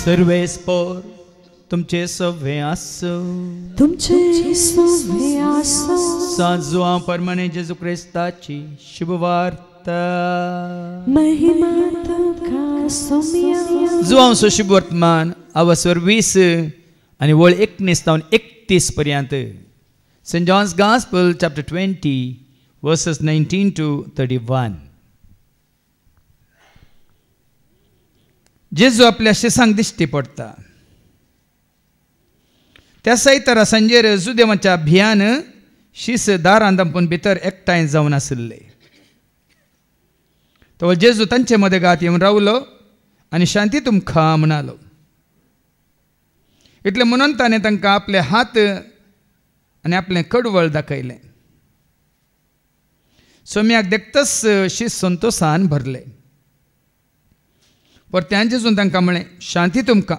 सर्वेस्पर तुमचे सव्वे आसो, तुमचे सव्वे आसो। सांजवा परमाणे जेजू क्रिस्ताची शुभवार्ता। महिमा तुमका सोम्या। जुआंसो शुभ वर्तमान अवसर 20 आणि वळ 19 तावन 31 पर्यंत। Saint John's gospel chapter 20 verses 19 to 31। जेजू आपल्या शिसांक दिश्टी पडटा। त्या सैतरा सांजेर जुदेवांच्या भियान शिस दारां दांपून भितर एकठांय जावन आशिल्ले। तो जेजू तांचे मदेगांत येवन रावलो आनी शांती तुमकां म्हणालो। इतले म्हणून ताणें तांकां आपले हात आनी आपलें कडवळ दाखयलें। सोम्याक देखतच शीस संतोषान भरले। परत्यान जेजून तांकां म्हळें, शांती तुमकां।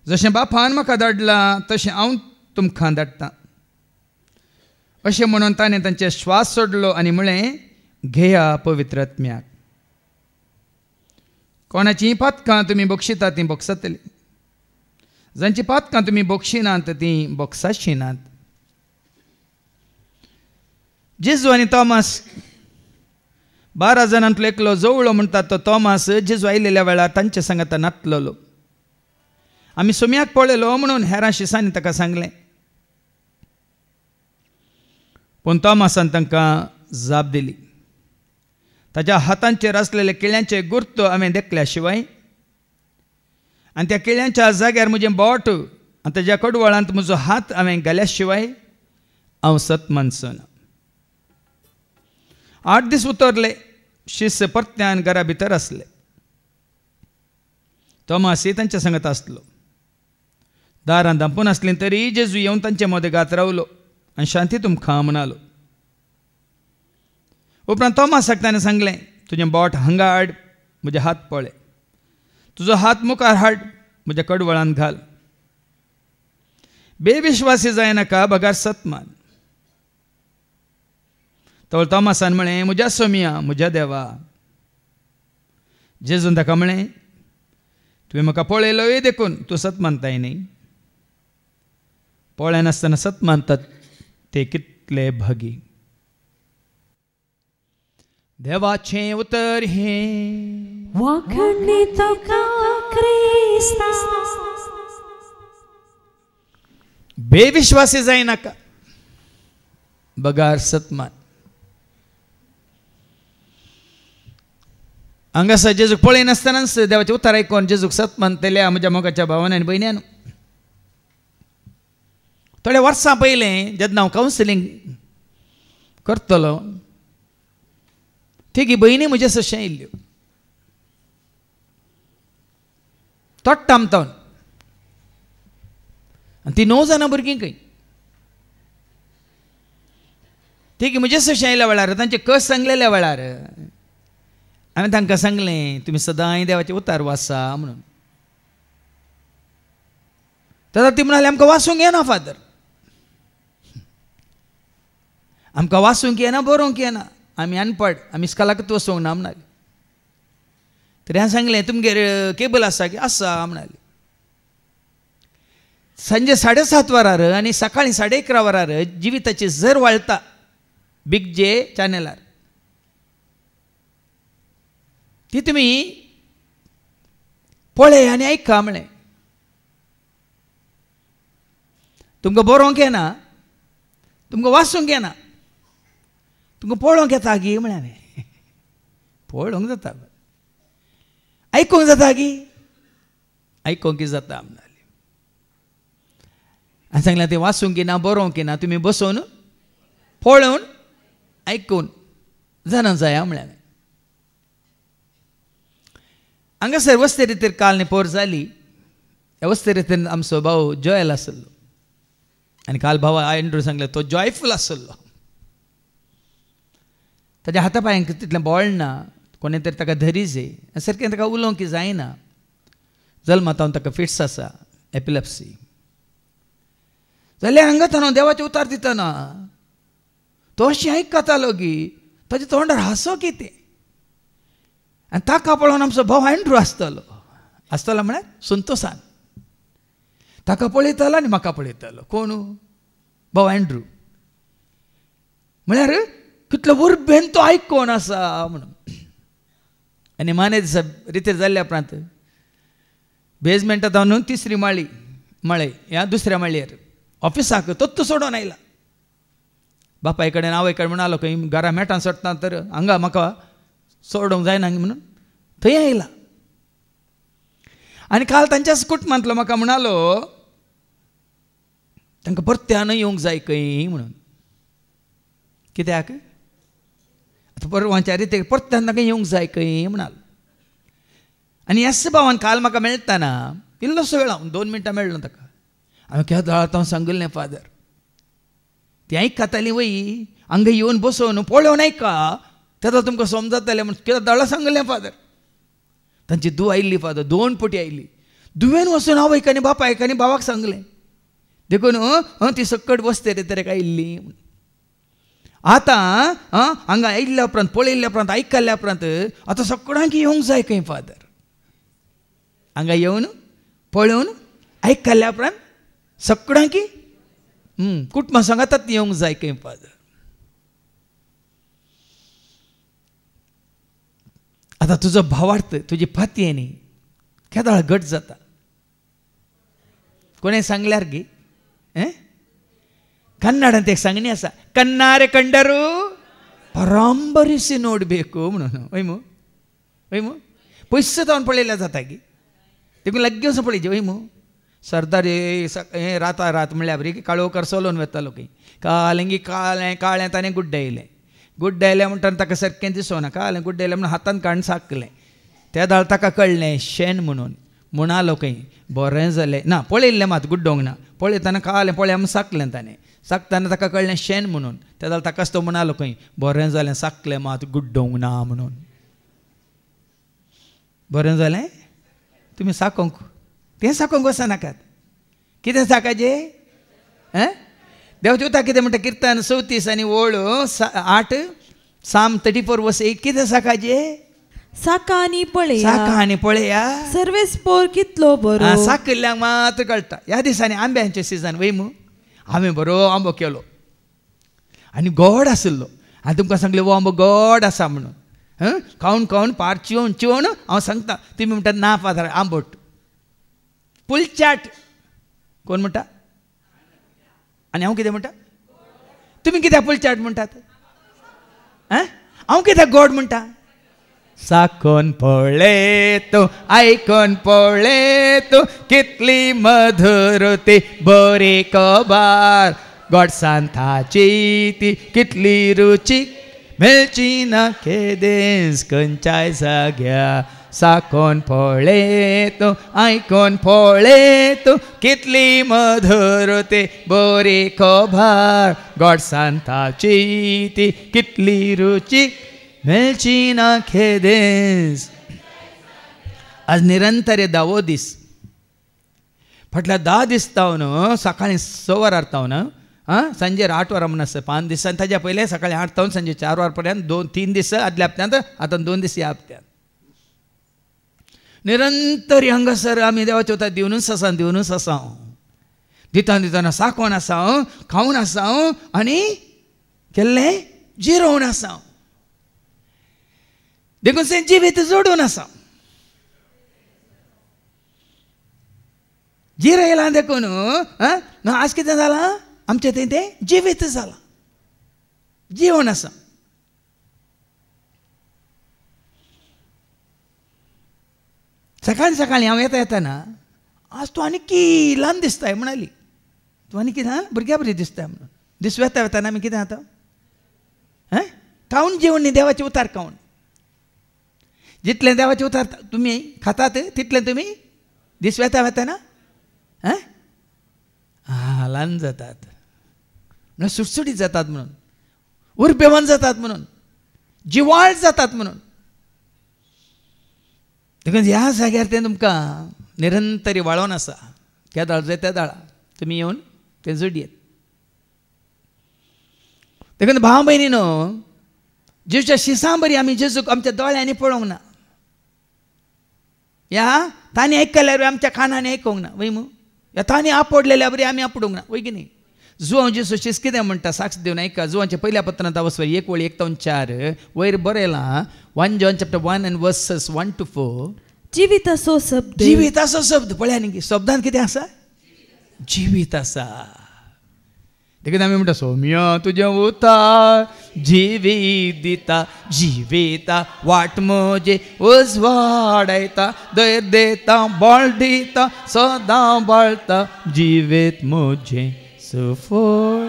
जशें बापान म्हाका धाडला तशें हांव तुमकां धाडटां। अशें म्हणून ताणें तांचे श्वास सोडलो आनी म्हळें, घेया पवित्र आत्म्याक। कोणाचीं पातकां तुमी बोगशितात तीं बोगसतलीं, जांचीं पातकां तुमी बोगशिनात तीं बोगसाशिनात। जेजू आनी तोमास 12 जाणांतलो एकलो जवळो म्हणटात तो तोमास जेजू आयिल्ल्या वेळार तांचे सांगाता नाचलोलो। आमी सोम्याक पळयलो म्हणून हेरां शिसांनी ताका सांगलें। पूण तोमासान तांकां जाप दिली, ताच्या हातांचेर आसलेले किळ्यांचे गुर्त हांवें देखल्या शिवाय आनी त्या किळ्यांच्या जाग्यार म्हजें बोट आनी ताच्या कडवळांत म्हजो हात हांवें घाल्या शिवाय हांव सत मानसना। 8 दीस उतरले, शिस परत्यान घरा भितर आसले। तोमासय तांच्या सांगत आसलो। दारां धांपून आसलीं तरी जेजू येवन तांचे मदेगांत रावलो आनी शांती तुमकां म्हणालो। उपरांत तोमासाक ताणें सांगलें, तुजें बोट हांगा हाड, म्हजे हात पळय। तुजो हात मुखार हाड, म्हज्या कडवळांत घाल। बेविश्वासी जायनाका, बगार सत मान। तो तोमासान म्हळें, म्हज्या सोम्या, म्हज्या देवा। जेजून ताका म्हळें, तुवें म्हाका पळयलोय देखून तूं सत मानताय न्ही? पळयनासतना सत मानतात ते कितले भागी। देवाचें उतर हें वाखणी तुका क्रिस्ता। बेविश्वासी जायनाका, बगार सतमान। हांगासर जेजूक पळयनासतनाच देवाचें उतर आयकून जेजूक सत मानतल्या म्हज्या मोगाच्या भावान आनी भयण्यान। थोड्या वर्सां पयलें जेन्ना हांव कावन्सिलींग करतलो, तिगी भयणी म्हजे सशें येयल्ल्यो। तोट्टामतावन आनी ती 9 जाणां भुरगीं खंय। तिगी म्हजे सशें आयल्या वेळार तांचे कस सांगलेल्या वेळार हांवें तांकां सांगलें, तुमी सदांय देवाचे उतार वाचा म्हणून। तेन्ना ती म्हणाली, आमकां वाचूंक येना फादर, आमकां वाचूंक येना, बरोवंक येना, आमी अनपड, आमी इस्कॉलाकूच वचोंक ना म्हणाली। तरी हांवें सांगलें, तुमगेर केबल आसा की? आसा म्हणाली। सांजे 7:30 वरार आनी सकाळीं 11:30 वरार जिविताची झर वाळटा बिग जे चॅनलार। ती तुमी पळय आनी आयका म्हळें। तुमकां बरोवंक येना, तुमकां वाचूंक येना, तुमकां पळोवंक येता गी म्हळें हांवें। पळोवंक जाता, आयकूंक जाता गी? आयकूंक जाता म्हणाली। हांवें सांगलें, तें वाचूंक येना, बरोवंक येना, तुमी बसून पळोवन आयकून जाणा जाया म्हळें हांवें। हांगासर वस्ते रितीर काल पोर जाली। ह्या वस्ते रितीन आमचो भाव जॉयल आसलो आनी काल भावा एंड्रू सांगलें तो जॉयफूल आसलो। ताच्या हाता पांयांक तितलें बळ ना, कोणें तरी ताका धरीजे, सारकें ताका उलोवंक जायना। जल्मातावन ताका फिट्स आसा, एपिलेप्सी। जाल्यार हांगा ताणो देवाचे उतार दितना तो अशें आयकतालो गी, ताच्या तोंडार हांसो कितें। आनी ताका पळोवन आमचो भाव एंड्रू आसतलो। आसतलो म्हळ्यार संतोसान ताका पळयतालो आनी म्हाका पळयतालो. कोण? भाव एंड्रू. म्हळ्यार कितलो उर्बेन तो आयकोन आसा म्हणून. आनी माने दिसा रितीर जाल्ल्या उपरांत बेजमेंटांत हांव न्हू 3री माळे ह्या 2ऱ्या माळयेर ऑफिसाक तोत्तू सोडून आयला. बापाय कडेन आवय कडेन म्हणालो खंय घरा मेटान सोडटा तर हांगा म्हाका सोडूंक जायना म्हणून थंय आयला. आनी काल तांच्याच कुटुंबांतलो म्हाका म्हणालो तांकां परत्यान येवंक जाय खंय म्हणून. कित्याक? आतां परवांच्या रितीक परत्यान तांकां येवंक जाय खंय म्हणालो. आनी एस भावान काल म्हाका मेळटाना इल्लोसो वेळ हांव 2 मिनटां मेळ्ळो ताका. हांवें केद हांव सांगलें फादर ती आयकताली वय हांगा येवन बसोवन पळोवन आयका तेदो तुमकां समजतलें म्हण कितें दळा सांगलें फादर. तांची धूव आयिल्ली फादर 2 फावटी आयिल्ली. धुवेन वचून हांव आयकानी बापा आयकानी भावाक सांगलें देखून ती सकट बसते रे तरी आयिल्ली. आतां हांगा आयिल्ल्या उपरांत पळयल्ल्या उपरांत आयकल्ल्या उपरांत आतां सगळ्यांक येवंक जाय खंय फादर. हांगा येवन पळोवन आयकल्ल्या उपरांत सगळ्यांक कुटुंबां सांगातात येवंक जाय खंय फादर. आतां तुजो भावार्थ तुजी फाती न्ही केदाळ घट जाता. कोणें सांगल्यार गे ಕನ್ನಡಂತ ಸಂಗಣಿ ಅಸ ಕನ್ನಾರೆ ಕಂಡರು ಪರಾಂಬರಿಸಿ ನೋಡಬೇಕು म्हणून वयमू वयमू पयस जावन पळयल्या जाता गी देखून लग्गे वचून पळयचे वयमू. सरदार हे राता रात म्हणल्यार बरी काळोकर चलोवन वेतालो खंय कालेंगी काळें ताणें गुड्डायलें म्हणटा ताका सारकें दिसोना कालें गुड्डायलें म्हणून हातान काडून साकलें. त्या दाळ ताका कळ्ळें शेण म्हणून म्हणालो खंय बरें जालें ना पळयल्लें मात गुड्डोंक ना पळयतना कालें पळय म्हूण साकलें ताणें साकताना ताका कळ्ळें शेण म्हणून. त्या जाल्यार ताकाच तो म्हणालो खंय बरें जालें साकलें मात गुड्डोंक ना म्हणून. बरें जालें तुमी साकोंक तें साकोंक वचनाकात. कितें साकाचें देवचें उतर कितें म्हणटा किर्तन 34 आनी ओळ 8 साम 34 वर्स 1 कितें साकाचें साका आनी पळया सर्वेस पोर कितलो बरो. साकल्ल्यांक मात कळटा. ह्या दिसांनी आंब्याचें सिजन वयमू हांवें बरो आंबो केलो आनी गोड आशिल्लो हांवें तुमकां सांगलें वो आंबो गोड आसा म्हणून. खावन खावन पार चिवून हांव सांगता तुमी म्हणटात ना फादर आंबट पुलचाट कोण म्हणटा आनी हांव कितें म्हणटा तुमी कित्याक पुलचाट म्हणटात हांव कित्याक गोड म्हणटा. साकोन पळय तूं आयकोन पळय तूं कितली मधुर ती बरी कबार गोडसांताची ती कितली रुचीक मेळची ना केदेस खंयच्याय जाग्या. साकोन पळय तूं आयकोन पळय तूं कितली मधुर ती बरी कबार गोडसांताची ती कितली रुचीक मेळची ना खेदेस. आज निरंतर 10वो दीस फाटल्या 10 दीस तावन सकाळीं 6 वरार तावन संजे 8 वरां म्हणून आसा 5 दीस आनी ताच्या पयलें सकाळीं 8 तावन संजे 4 वरां पर्यंत 3 दीस आदल्या हप्त्यांत आतां 2 दीस ह्या हप्त्यांत निरंतर हांगासर आमी देवाचे उतर दिवनूच आसा दिताना साकोन आसा खावन आसा आनी केल्लें जिरोवन आसा देखून से जिवीत जोडून आसा. जिरयलां देखून आज कितें जालां आमचें थंय तें जिवीत जालां जिवन आसा. सकाळीं हांव येताना आज तूं आनी की ल्हान दिसताय म्हणाली तूं आनी कितें भुरग्या बरी दिसताय म्हणून. दीस वेताना आमी कितें जाता खावन जेवण न्ही देवाचें उतार खावन जितलें देवाचें उतार तुमी खातात तितलें तुमी दीस वेताना ल्हान जातात म्हणून सुटसुटीत जातात म्हणून उर्बेवान जातात म्हणून जिवाळ जातात म्हणून. देखून ह्या जाग्यार तें तुमकां निरंतरी वाळोवन आसा. केदाळ जाय त्या दाळा तुमी येवन तें जोडयेत. देखून भाव भयणीनो जेजूच्या शिसां बरी आमी जेजूक आमच्या दोळ्यांनी पळोवंक ना. ह्या तांणी आयकल्यार आमच्या कानांनी आयकूंक ना वय मू या तांणी आपडलेल्या बरी आमी आपडूंक ना वय की न्ही जुवांव जेसूस कितें म्हणटा साक्ष दिवन आयका जुवांच्या पहिल्या पत्रांत वचवर 1:1-4 वयर बरयलां 1 John chapter 1 and verses 1 to 4 जिवीत असो शब्द जिवीत असो शब्द पळया न्ही शब्दांत कितें आसा जिवीत आसा देखीक आमी म्हणटा सौम्य तुजें उतार जिवीत दिता जिवीता वाट म्हजे उजवाडायता दयर देता बळ दिता सदां बाळता जिवीत म्हजें सफळ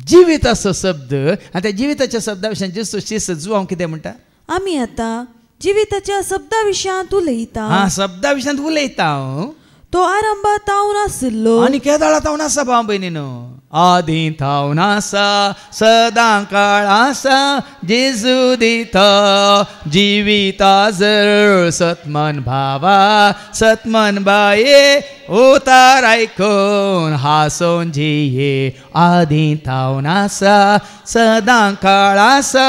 जिवीत असो शब्द आनी त्या जिविताच्या शब्दा विशीं जेसूस जुवांव कितें म्हणटा आमी आतां जिविताच्या शब्दा विशयांत उलयता शब्दा विशयांत उलयता हांव तो आरंभात हांव नासलो आनी केदाळांत हांव नासा भाव भयणीनो आदींत हांव नासा सदां काळ आसा जेजू दिता जिविता जर सतमन भावा सतमन बाये उतार आयकून हांसोन जिये आदींत हांव नासा सदां काळ आसा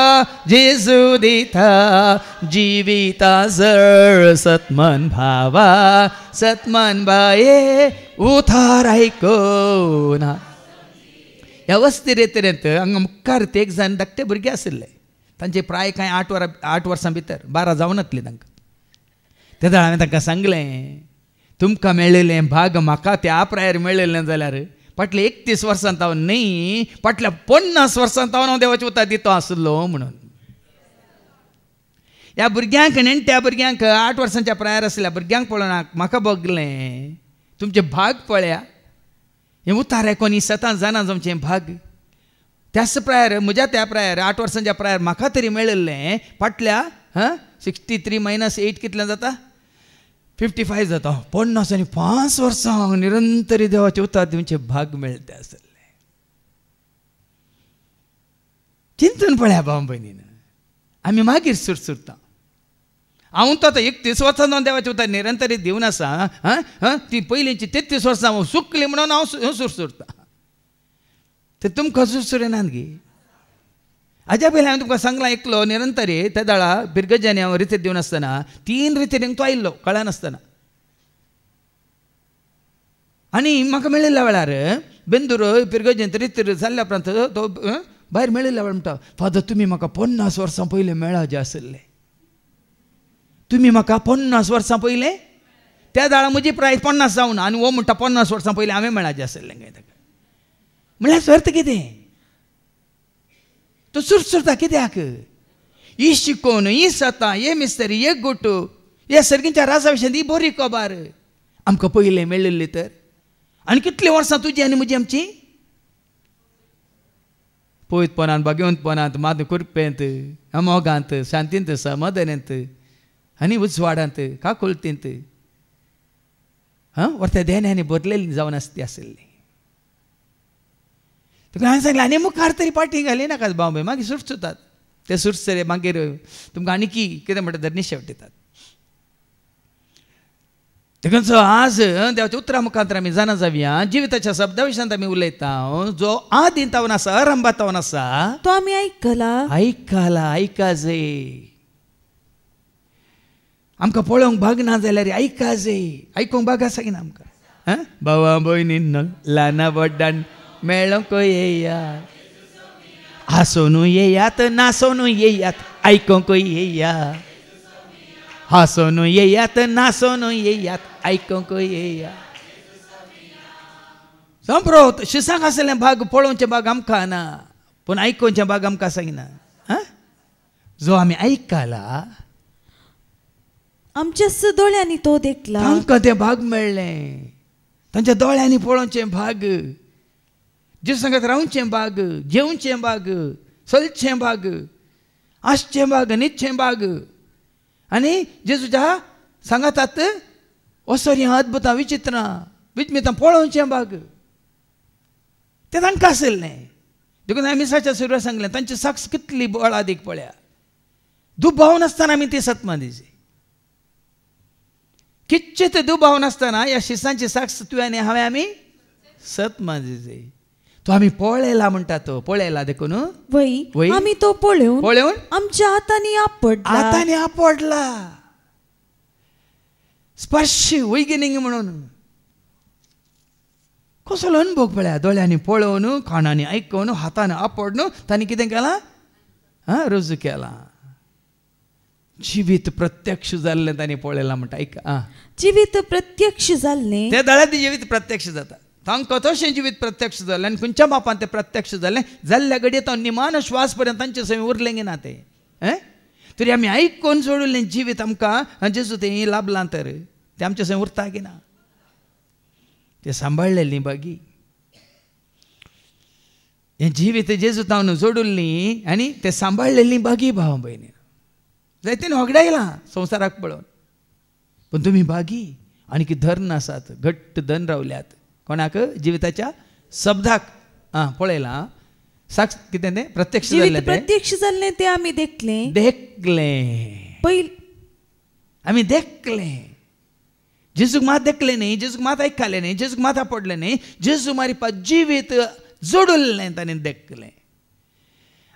जेजू दिता जिविता जर सतमन भावा सतमन बाये उतार आयकून ह्या वस्ती रेतेरेंत हांगा मुखार एक जाण धाकटे भुरगे आशिल्ले तांचे प्राय कांय 8 वर्सां भितर 12 जावन नासलीं तांकां ते दाळ हांवें तांकां सांगलें तुमकां मेळिल्लें भाग म्हाका त्या प्रायर मेळिल्लें जाल्यार फाटल्या 31 वर्सांत हांव न्ही फाटल्या 50 वर्सांत हांव देवाचें उतर दितो आसलो म्हणून ह्या भुरग्यांक नेण्ट्या भुरग्यांक 8 वर्सांच्या प्रायर आसलेल्या भुरग्यांक पळोवन म्हाका बगलें तुमचे भाग पळया हें उतार आयकोन ही 7 जाणां जमचें भाग त्याच प्रायर म्हज्या त्या प्रायर 8 वर्सांच्या प्रायर म्हाका तरी मेळिल्लें फाटल्या 63 - 8 कितलें जाता 55 जाता 50 आनी 5 वर्सां निरंतरी देवाचे उतार दिवचे भाग मेळटे आसले चिंतून पळया भाव भयणीन आमी मागीर सुरसुरता हांव तो आतां 31 वर्सां जावन देवाचें उतार निरंतरीत दिवन आसा ती पयलींची 33 वर्सां हांव सुकली म्हणून हांव सुरसुरता ते तुमकां सुरसुरेनात गे हाज्या पयलीं हांवें तुमकां सांगलां एकलो निरंतरी त्या दाळा बिरगज्यानी हांव रितीर दिवन आसतना 3 रितीरेंक तो आयिल्लो कळनासतना आनी म्हाका मेळिल्ल्या वेळार बेंदूर बिरगज्यांत रितीर जाल्ल्या उपरांत तो भायर मेळिल्ल्या वेळार म्हणटा फादर तुमी म्हाका 50 वर्सां पयलीं मेळा जे आसले तुमी म्हाका 50 वर्सां पयलें त्या दाळा म्हजी प्रायस 50 जावन आनी वो म्हणटा 50 वर्सां पयलीं हांवें मेळा जे आसलें काय ताका म्हळ्यार सर्त कितें तो सुरसुरता कित्याक ही शिकोवन ही सतां हे मिस्तरी हे गोटू ह्या सर्गींच्या राजा विशीं ही बरी खबर आमकां पयलें मेळिल्ली तर आनी कितलीं वर्सां तुजी आनी म्हजी आमची पयतपणांत बागेवंतपणांत मात कुरपेंत मोगांत शांतींत समाधानांत आनी उजवाडांत काकुलतींत वर्त्या देण्यानी बदलेली जावन आसती आसली तुका हांवें सांगलें आनी मुखार तरी पाटी घाली नाका बांबे मागीर सुटतात ते सुटसरे मागीर तुमकां आनीक कितें म्हणटा तर निशेवटीतात देखून आज देवाच्या उतरा मुखांतर आमी जाणा जावया जिविताच्या शब्दा विशयांत आमी उलयता जो आदींत तावन आसा आरंभात तावन आसा तो आमी आयकला आयका जाय आमकां पळोवंक भाग ना जाल्यार आयका जाय आयकूंक भाग आसा की ना आमकां भावा भयणींनो ल्हाना व्हड्डान मेळोंक येयात हांसून येयात नासून येयात आयकूंक येयात हांसून येयात नासून येयात आयकूंक येयात संप्रोत शिसांक आसलेले भाग पळोवचे भाग आमकां ना पूण आयकोवचे भाग आमकां सांगिना जो आमी आयकला आमच्या दोळ्यांनी तो देखला तांकां ते भाग मेळ्ळे तांच्या दोळ्यांनी पळोवचे भाग जेजू सांगत रावचे भाग जेवचे भाग चलचे भाग आसचे भाग न्हिदचे भाग आनी जेजूच्या सांगातात असोरी अद्भुतां विचित्रां विस्मितां पळोवचे भाग ते तांकां आसलें देखून हांवें मिसाच्या सुरवात सांगलें तांची साक्ष कितली बळ अदीक पळया दुबाव नासतना आमी ती सत्मां दिजी कितचे दुबाव नासतना ह्या शिसांची साक्ष तुवें आनी हांवें आमी सत्मां दिजी तो आमी पळयला म्हणटा तो पळयला देखून आमी तो पळोवन पळोवन आमच्या हातांनी आपडला स्पर्श वैगिनिंग म्हणून कसलो अनुभव पळया दोळ्यांनी पळोवन कानांनी आयकून हातान आपडून तांणी कितें केलां रुजू केलां जिवीत प्रत्यक्ष जाल्लें तांणी पळयलां म्हणटा आयका जिवीत प्रत्यक्ष जाल्लें ते दाळ्या ती जिवीत प्रत्यक्ष जाता तांकां तशें जिवीत प्रत्यक्ष जालें आनी खंयच्या बापान तें प्रत्यक्ष जालें जाल्ल्या घडये तो निमान श्वास पर्यंत तांचे सवय उरलें ना तें तरी आमी आयकून सोडलें जिवीत आमकां जेजू तें लाभलां तर तें आमचे सवय उरता की ना ते सांबाळलेलीं बागी हें जिवीत जेजू तावन जोडुल्लीं आनी ते सांबाळलेलीं बागी भाव भयणी जायतीन होगडायलां संवसाराक पळोवन पूण तुमी बागी आनी धर्न आसात घट्ट धन रावल्यात कोणाक जिविताच्या शब्दाक पळयलां साक्ष कितें तें प्रत्यक्ष जाल्लें प्रत्यक्ष जाल्लें तें आमी देखलें आमी देखलें जेजूक मात देखलें न्ही जेजूक मात आयकलें न्ही जेजूक मात पडलें न्ही जेजू मारिपा जिवीत जोडुल्लें ताणें देखलें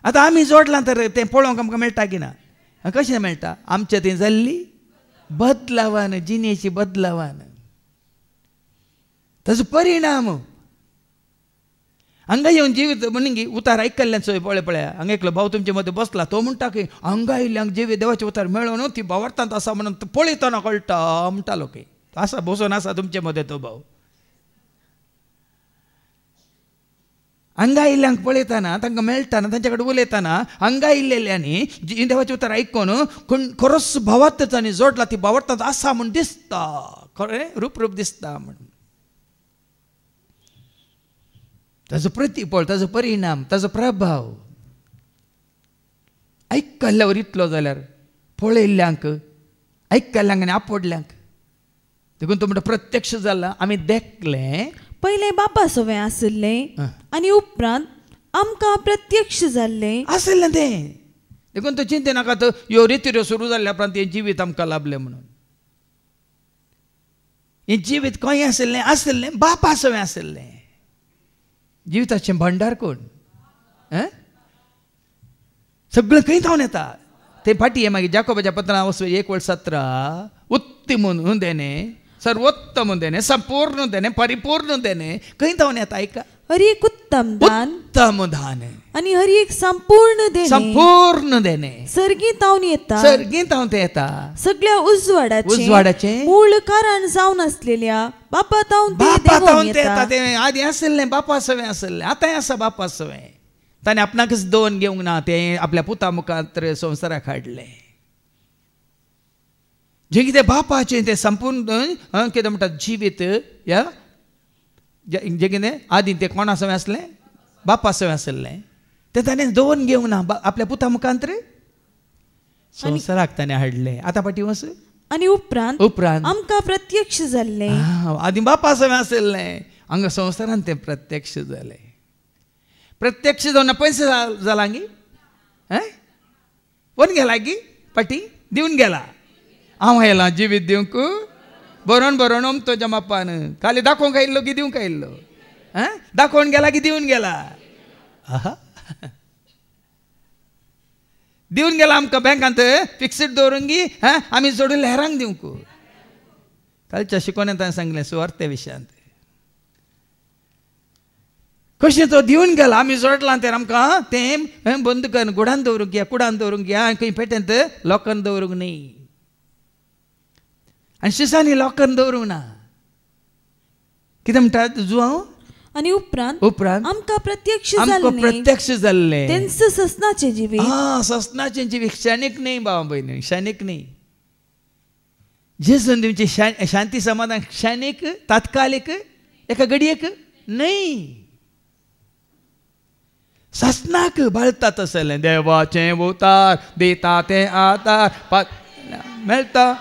आतां आमी जोडलां तर तें पळोवंक आमकां मेळटा की ना कशें मेळटा आमचें तें जाल्ली बदलावान जिणेची बदलावान ताजो परिणाम हांगा येवन जिवीत म्हणगी उतार आयकल्ल्यान सवय पळया हांगा एकलो भाव तुमचे मदें बसला तो म्हणटा की हांगा आयिल्ल्यांक जिवीत देवाचे उतार मेळोन ती भावार्थांत आसा म्हणून पळयतना कळटा म्हणटालो की आसा बसून आसा तुमचे मदें तो भाव हांगा आयिल्ल्यांक पळयतना तांकां मेळटाना तांचे कडेन उलयतना हांगा आयिल्ल्यांनी देवाचे उतार आयकून खरोच भावार्थांनी जोडला ती भावार्थांत आसा म्हूण दिसता खरें रूप दिसता म्हणून ताजो प्रतिफळ ताजो परिणाम ताजो प्रभाव आयकल्ल्यावर इतलो जाल्यार पळयल्ल्यांक आयकल्ल्यांक आनी आपडल्यांक देखून तो म्हणटा प्रत्यक्ष जाला आमी देखलें पयलें बापा सवय आसलें आनी उपरांत आमकां प्रत्यक्ष जाल्लें आसलें तें देखून तो चिंते नाका तो ह्यो रित्यो सुरू जाल्ल्या उपरांत हें जिवीत आमकां लाभलें म्हणून हें जिवीत खंय आसलें बापा सवय आसलें जिविताचें भंडार कोण सगळें खंय थावन येता ते फाटी मागीर जाकोबाच्या पत्रां 1:17 उत्तम देणे सर्वोत्तम देणे संपूर्ण देणे परिपूर्ण देणे खंय थावन येता आयका हर एक उत्तम दान आनी हर एक संपूर्ण देणे सर्गी थावन येता सगळ्या उजवाडाचे मूळ कारण जावन आसलेल्या बापा थावन येता ते आदी आसलें बापा सवय आसलें आतांय आसा बापा सवय ताणें आपणाकच दोन घेवंक ना तें आपल्या पुता मुखार संवसाराक हाडलें जें कितें बापाचें तें संपूर्ण कितें म्हणटा जिवीत या जें कितें आदी तें कोणा सवय आसलें बापा सवय आसलें तें ताणें दोन घेवंक ना आपल्या पुता मुखांतर संवसाराक ताणें हाडलें आतां फाटीं वच आनी उपरांत आमकां प्रत्यक्ष जाल्लें आदी बापा सवय आसलें हांगा संवसारांत तें प्रत्यक्ष जालें प्रत्यक्ष जावन पयस जाला गी कोण गेला गी पाटी दिवन गेला हांव येयलां जिवीत दिवंक बरोवन तुज्या मापान खाली दाखोवंक आयिल्लो की दिवंक आयिल्लो दाखोवन गेला की दिवन गेला दिवन गेला आमकां बँकांत फिक्स्ड दवरूंक गी आमी जोडिल्ले हेरांक दिवंक कालच्या शिकोवण्यात ताणें सांगलें सुवार्ते विशयांत कशें तो दिवन गेला आमी जोडलां तर आमकां तें बंद कर गुडान दवरूंक या कुडान दवरूंक या खंय पेटेंत लोकांक दवरूंक न्ही आनी शिसांनी लोकांक दवरूंक ना कितें म्हणटा जुवांव आनी उपरांत आमकां प्रत्यक्ष जाल्लें तेंच ससनाचें जिवीत ससनाचें जिवीत क्षणीक न्ही भाव भयणी क्षणीक न्ही जेजून तुमची शांती समाधान क्षणीक तात्कालीक एका घडयेक न्ही ससनाक बाळतात आसलें देवाचें उतार दिता तें आदार मेळटा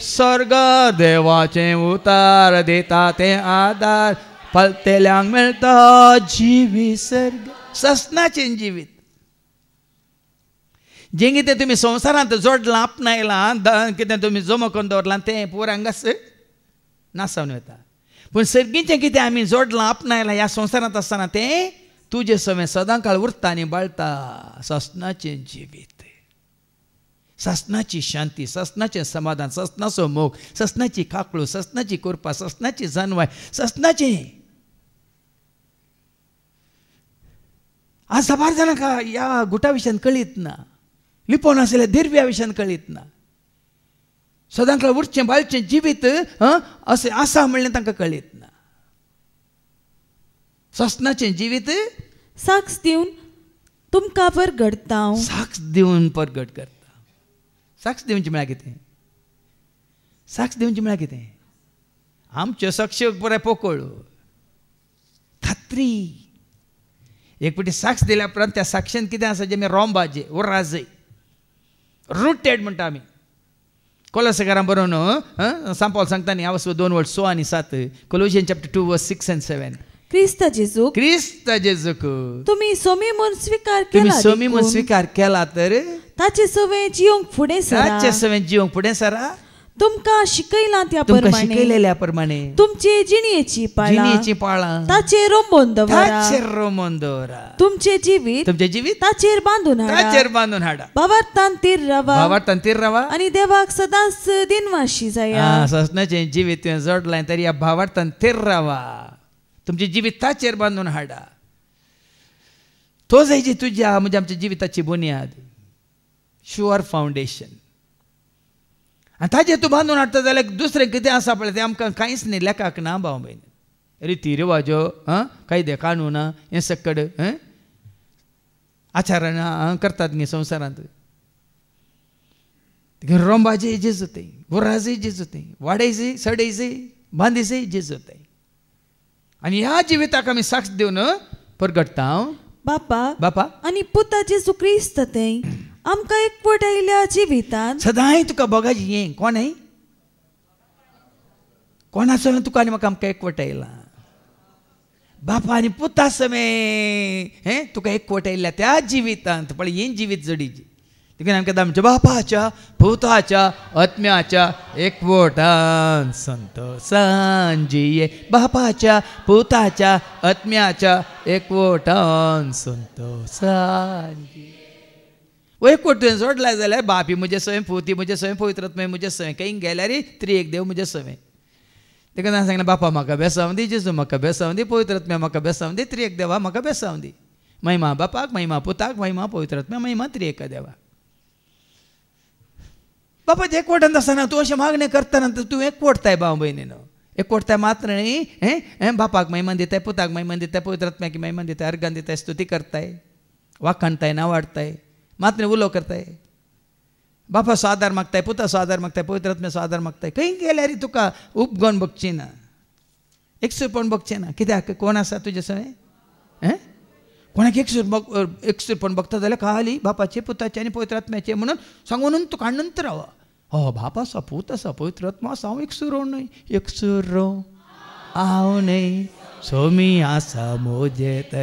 स्वर्ग देवाचें उतार दिता तें आदार पलतेल्यांक मेळटा जिवीत सर्ग ससनाचें जिवीत जें कितें तुमी संवसारांत जोडलां आपणायलां कितें तुमी जमा करून दवरलां तें पुराय हांगाच नासावन वता पूण सर्गीचें कितें आमी जोडलां आपणायलां ह्या संवसारांत आसतना तें तुजे सवय सदां काळ उरता आनी बाळटा ससनाचें जिवीत ससनाची शांती, ससनाचें समाधान, ससनाचो मोग, ससनाची काकळू, ससनाची कोरपा, ससनाची जानवाय, ससनाचें. आज साबार जाणांका ह्या गुटा विशयान कळीत ना, लिपोवन आसलेल्या दिरव्या विशयान कळीत ना. सदांच उरचें बाळचें जिवीत अशें आसा म्हणलें तांकां कळीत ना. ससनाचें जिवीत साक्ष दिवन तुमकां परगडता. साक्ष दिवन परगट करता. साक्ष दिवची म्हळ्यार कितें? साक्ष दिवची म्हळ्यार कितें? आमच्यो साक्षी बरें पोकळ खात्री. एक फावटी साक्ष दिल्या उपरांत त्या साक्षेंत कितें आसा जें आमी रोंबाजे उर्राजे रुटेड म्हणटा आमी. कोलोसेकारांक बरोवन सांपावल सांगता न्ही, हांव 2:6 आनी 7, कोलोसियन्स चॅप्टर 2 वर्स 6 and 7. क्रिस्त जेजूक तुम्ही सोमी म्हणून स्वीकार केला तर ताचे सवे जिवंक फुडें सरा. तुमकां शिकयलां त्या प्रमाणे तुमचे जिणेची पाळां ताचेर रोंबोन दवरा. तुमचे जिवीत ताचेर बांदून हाडा. भावार्थान तीर रावा आनी देवाक सदांच दिनवाशी जाया. ससनाचें जिवीत तुवें जोडलां तरी ह्या भावार्थान तीर रावा. तुमचे जिवीत ताचेर बांदून हाडा. तो जाय तुज्या म्हणजे आमच्या जिविताची बुन्याद, शुअर फावंडेशन. आनी ताचेर तूं बांदून हाडटा जाल्यार दुसरें कितें आसा पळय तें आमकां कांयच न्ही, लेखाक ना भाव भयण. रिती रिवाजो कायदे कानून हें सकड आचारां करतात न्ही संवसारांत. रोंबाजे जेजूताय, उर्राजे जेजूताय, वाडयजे सडयजे बांदिजे जेजूताय. आनी ह्या जिविताक आमी साक्ष दिवन परगटता. बापा आनी पुता जेजू क्रिस्त तें आमकां एकवट आयल्या जिवितांत सदांय तुका बोगाजी हें कोणय कोणाचो तुका आनी म्हाका आमकां एकवट आयला. बापा आनी पुता समेत तुका एकवट आयल्या त्या जिवितांत पळय हें जिवीत जोडीची. देखून आमकां आमच्या बापाच्या पुताच्या आत्म्याच्या एकवटान संतोषान जिये. बापाच्या पुताच्या आत्म्याच्या एकवटान संतोषान जिये. एकवट तुवें जोडला जाल्यार बापी म्हजे सवय, पुती म्हजे सवय, पवित्र आत्मे म्हजे सवय, खंय गेल्यार त्रिएक देव म्हजे सवय. देखून हांवें सांगलें बापा म्हाका बेसांव दी, जेजू म्हाका बेसांव दी, पवित्र आत्म्या म्हाका बेसांव दी, त्रिएक देवा म्हाका बेसांव दी. महिमा बापाक, महिमा पुताक, महिमा पवित्र आत्म्या, महिमा त्रिएका देवा. बापा एकवटान आसतना तूं अशें मागणें करतना तूं एकवटताय भाव भयणीनो. एकवटताय मात्र न्ही बापाक महिमान दिताय, पुताक महिमान दिताय, पवित्र आत्म्याक महिमान दिताय, अर्गान दिताय, स्तुती करताय, वाखाणताय, नावाडताय, मात्र उलो करताय. बापाचो आदार मागताय, पुताचो आदार मागताय, पवित्र आत्म्याचो आदार मागताय. खंय गेल्यार तुका उपगोवन बगची ना, एकसूरपण बगचें ना. कित्याक कोण आसा तुजे सवय? कोणाक एकसूरपण बगता जाल्यार खाली बापाचे, पुताचे आनी पवित्र आत्म्याचे म्हणून सांगून तुका आणूंत रावा. बाप आसा, पूत आसा, पवित्र आत्मा आसा, हांव एकसूर न्हय, एकसूर हांव न्हय, सोमी आसा मोजेत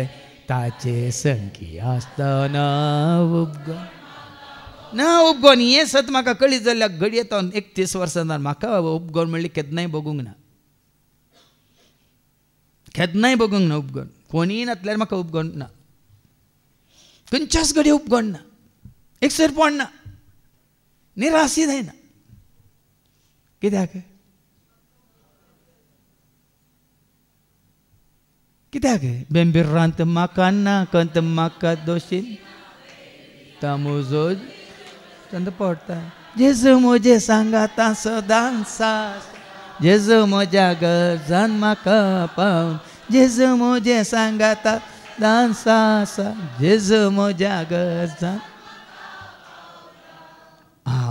ताचे संगी आसतना उपगोवन हें सत म्हाका कळीत जाल्यार घडये तो 31 वर्सां म्हाका उपगोवन म्हणलें केन्नाय बगूंक ना, केन्नाय बगूंक ना उपगोवन. कोणीय नातल्यार म्हाका उपगोवन ना, खंयच्याच घडये उपगोवन ना, एकसरपण ना, निराशी जायना. कित्याक? कित्याक? बेंबिरांत म्हाका ना कंत म्हाका दोशीन तामुजो चंद पडटा. जेजू म्हजे सांगाता सदां सास, जेजू म्हज्या गरजान म्हाका पावन, जेजू म्हजे सांगाता दान सासा, जेजू म्हज्या गरजान.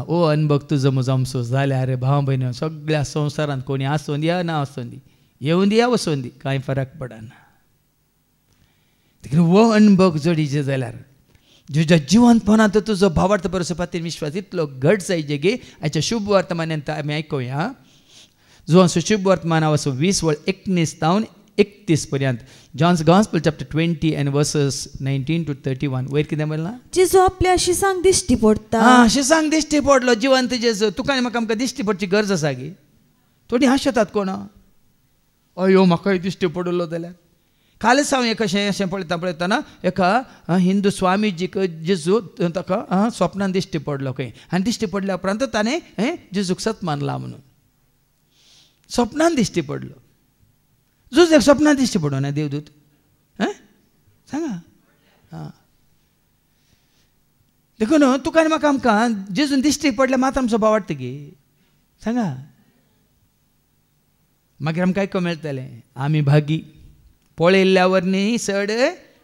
ओ अनुभव तुजो म्हजो आमचो जाल्यार भाव भयण सगळ्या संवसारांत कोणी आसूं दी ना आसूं दी, येवं दी या वचून दी, कांय फरक पडना. वो अनुभव जोडीचे जाल्यार तुज्या जिवंतपणांत तुजो भावार्थ बरोवपा खातीर विश्वास इतलो घट जायचे गे. हाच्या शुभ वर्तमानांत आमी आयकुया. जो शुभ वर्तमान हांव 20:19 तावन 31 पर्यंत. John's gospel chapter 20 and verses 19 to 31. वयर कितें म्हणलां? जेजू आपल्या शिसांक दिश्टी पडटा. शिसांक दिश्टी पडलो जिवंत जेजू. तुका आनी म्हाका आमकां दिश्टी पडची गरज आसा गे. थोडी हांसतात कोण? अयो म्हाकाय दिश्टी पडलो जाल्यार कालच हांव एक अशें पळयतना एका हिंदू स्वामीजीक जेजू ताका स्वप्नान दिश्टी पडलो खंय आनी दिश्टी पडल्या उपरांत ताणें जेजूक सत मानला म्हणून स्वप्नान दिश्टी पडलो. जेजूक स्वप्नान दिश्टी पडो ना देवदूत सांगा. हां देखून तुका आनी म्हाका आमकां जेजून दिश्टी पडल्या मात आमचो भाव वाडटा गे सांगा. मागीर आमकां आयको मेळटलें आमी भागी पळयल्ल्यावर न्ही चड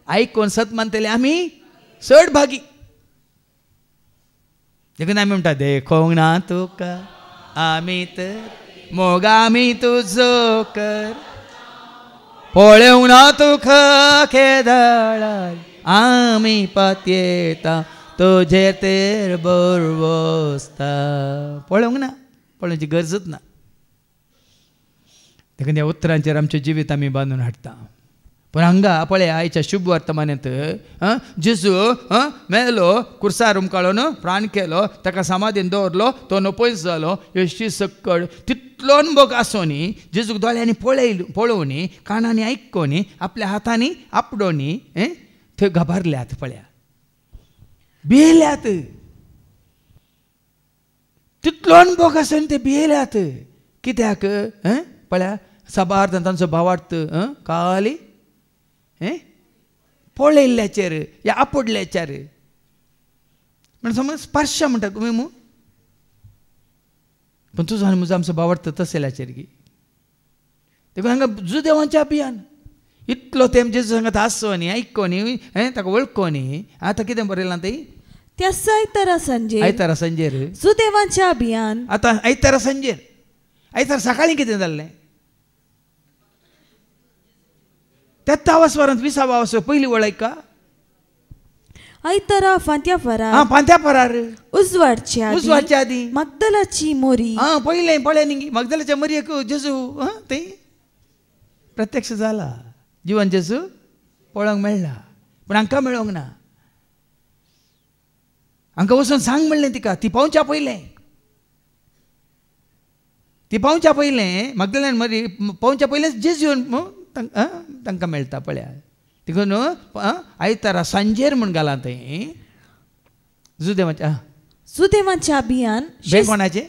आयकोन सत मानतले आमी चड भागी. देखून आमी म्हणटा देखोंक ना तुका आमी तर मोग आमी तुजो कर पळोवंक ना तुका केदाळाय आमी पातयेता तुजे तेर बरवस्ता. पळोवंक ना पळोवची गरजच ना. देखून ह्या उतरांचेर आमचें जिवीत आमी बांदून हाडटा. पूण हांगा पळया आयच्या शुभ वर्तमानांत जेजू मेलो कुर्सार उमकाळून प्राण केलो ताका समाधीन दवरलो तो नपयस जालो येशी सक्कड तितलो अनुभव आसोनी जेजूक दोळ्यांनी पळोवनी कानांनी आयकोनी आपल्या हातांनी आपडोनी थंय घाबरल्यात. पळया भियेल्यात तितलो अनुभव आसोनी ते भियेल्यात. कित्याक पळया सबार तांचो भावार्थ काली पळयल्ल्याचेर या आपडल्याचेर म्हण समज स्पर्श म्हणटा तुमी मू पण तुजो आनी म्हजो आमचो भावार्थ तसल्याचेर गी. देखून हांगा जुदेवांचें अभियान इतलो तेम जेजू सांगता आसोनी आयकोनी ताका वळखोनी आतां कितें बरयलां थंय त्या आयतारा संजेर सुदेवांचें अभियान. आतां आयतारा संजेर आयतार सकाळीं कितें जाल्लें तेत्तावा स्वरांत 20वा वसो पयलीं वळयका आयतारा फांत्या फरार उजवाडच्या आदी मगदलाची मोरी. पयलें पळय न्ही मगदलाच्या मोरयेक जेजू थंय प्रत्यक्ष जाला. जिवन जेजू पळोवंक मेळ्ळा पूण हांकां मेळोंक ना. हांकां वचून सांग म्हणलें तिका ती पावच्या पयलें मगदलान मोरी पावच्या पयलें जेजू तांकां मेळटा. पळया देखून आयतारा सांजेर म्हूण घाला थंय सुदेवांचें अभियान. बँक कोणाचें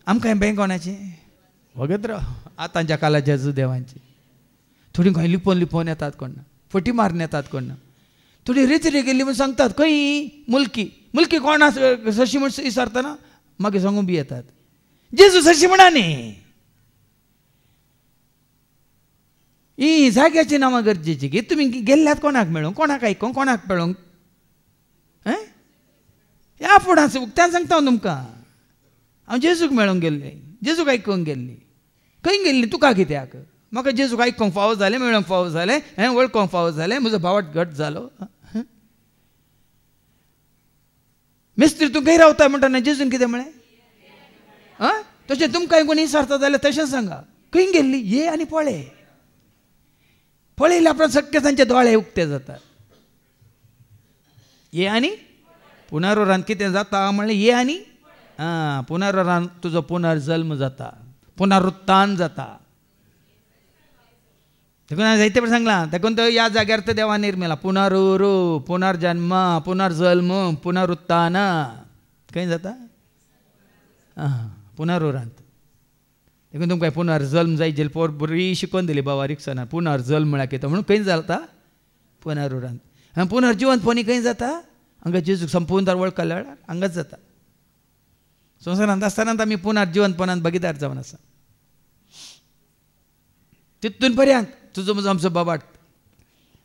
आमकां बँक कोणाचें वगत राव आतांच्या काळाच्या जुदेवांची. थोडी खंय लिपोवन येतात कोण ना फटी मारून येतात कोण ना थोडी रेचरी गेली म्हूण सांगतात खंय मुलकी कोण सशी म्हूण विचारतना मागीर सांगून बी येतात जेजू सशी म्हणा न्ही. ही जाग्याची नांवां गरजेची की तुमी गेल्ल्यात कोणाक मेळोंक कोणाक आयकोंक कोणाक पळोवंक ह्या फुडां उक्त्यान सांगता हांव तुमकां हांव जेजूक मेळोंक गेल्लें जेजूक आयकोंक गेल्ली खंय गेल्ली तुका कित्याक म्हाका जेजूक आयकोंक फावो जालें मेळोंक फावो जालें वळखोंक फावो जालें म्हजो भावाट घट जालो. मेस्त्री तूं खंय रावता म्हणटा जेजून कितें म्हळें तशें तुमकां कोणी विचारता जाल्यार तशें सांगा खंय गेल्ली ये आनी पळयल्या उपरांत शक्य तांचे दोळे उक्ते जातात. ये आनी पुनरुरान कितें जाता म्हणलें ये आनी पुनरुरान तुजो पुनर्जल्म जाता पुनरुत्थान जाता. देखून हांवें जायते फावटी सांगलां देखून तो ह्या जाग्यार तो देवान निर्मिला पुनरुरू पुनर्जन्म पुनर्जल्म पुनरुत्थान खंय जाता पुनरुरांत. देखून तुमकां पुनर्जल्म जाय जेल पोर बरी शिकोवन दिली बाबा रिक्सना पुनर्जल्म म्हळ्यार कितें म्हणून खंय जाता पुनरुरांत. पुनर्जिवंतपणी खंय जाता हांगा जेजूक संपूर्ण वळखल्या वेळार हांगाच जाता. संवसारांत आसतना आमी पुनर्जिवंतपणांत भागीदार जावन आसा. तितून पर्यंत तुजो म्हजो आमचो बाबाट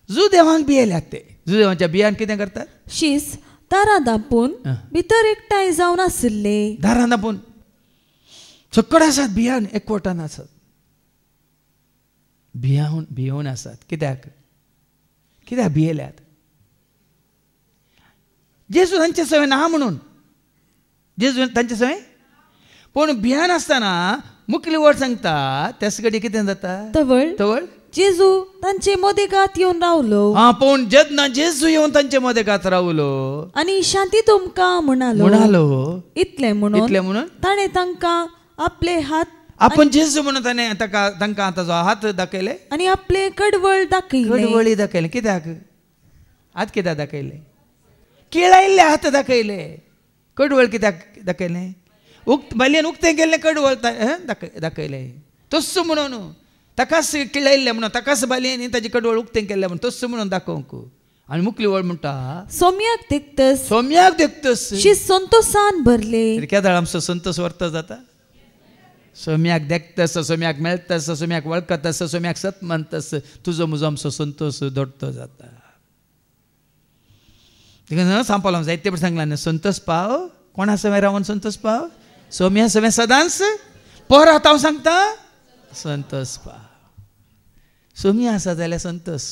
जुदेवांक भियेल्यात ते जुदेवांच्या बियान कितें करतात शीस दारां धांपून भितर एकठांय जावन आशिल्ले. दारां धांपून चक्कड आसात बियान एकवटान आसात भियोवन आसात. कित्याक भियेल्यात जेजू तांचे सवय ना म्हणून जेजू तांचे सवय पूण भियान आसतना मुखली वड सांगता त्याच घडी कितें जाता तवळ जेजू तांचे मदेगात येवन रावलो. पूण जेन्ना जेजू येवन तांचे मदेगात रावलो आनी शांती तुमकां म्हणालो इतलें म्हणून ताणें तांकां आपले हात आपण जेजू म्हणून तांकां आतां जो हात दाखयले आणि आपले कडवळ दाखयले. कडवळी दाखयले. कित्याक हात कित्याक दाखयले? केळायल्ले हात दाखयले. कडवळ कित्याक दाखयले? बालयेन उक्तें केल्लें कडवळ दाखयले. तस्स म्हणून ताकाच किळायल्ले म्हणून ताकाच बालयेन ताजी कडवळ उक्तें केल्लें म्हणून तस्स म्हणून दाखोवंक. आनी मुखली वळ म्हणटा सोम्याक देखतस सोम्याक देखतस शी संतोषान भरले. केदाळ आमचो संतोष वर्त जाता. सोम्याक देखतस, सोम्याक मेळटस, सोम्याक वळखतस, सोम्याक सत मानतस, तुजो म्हजो आमचो संतोष दडतो जाता. देखून सांगपाक जायते फावटी सांगलां न्हू, संतोष पाव. कोणा सवय रावन संतोष पाव? सोम्या सवय सदांच. परत हांव सांगता संतोष पाव. सोमी आसा जाल्यार संतोष.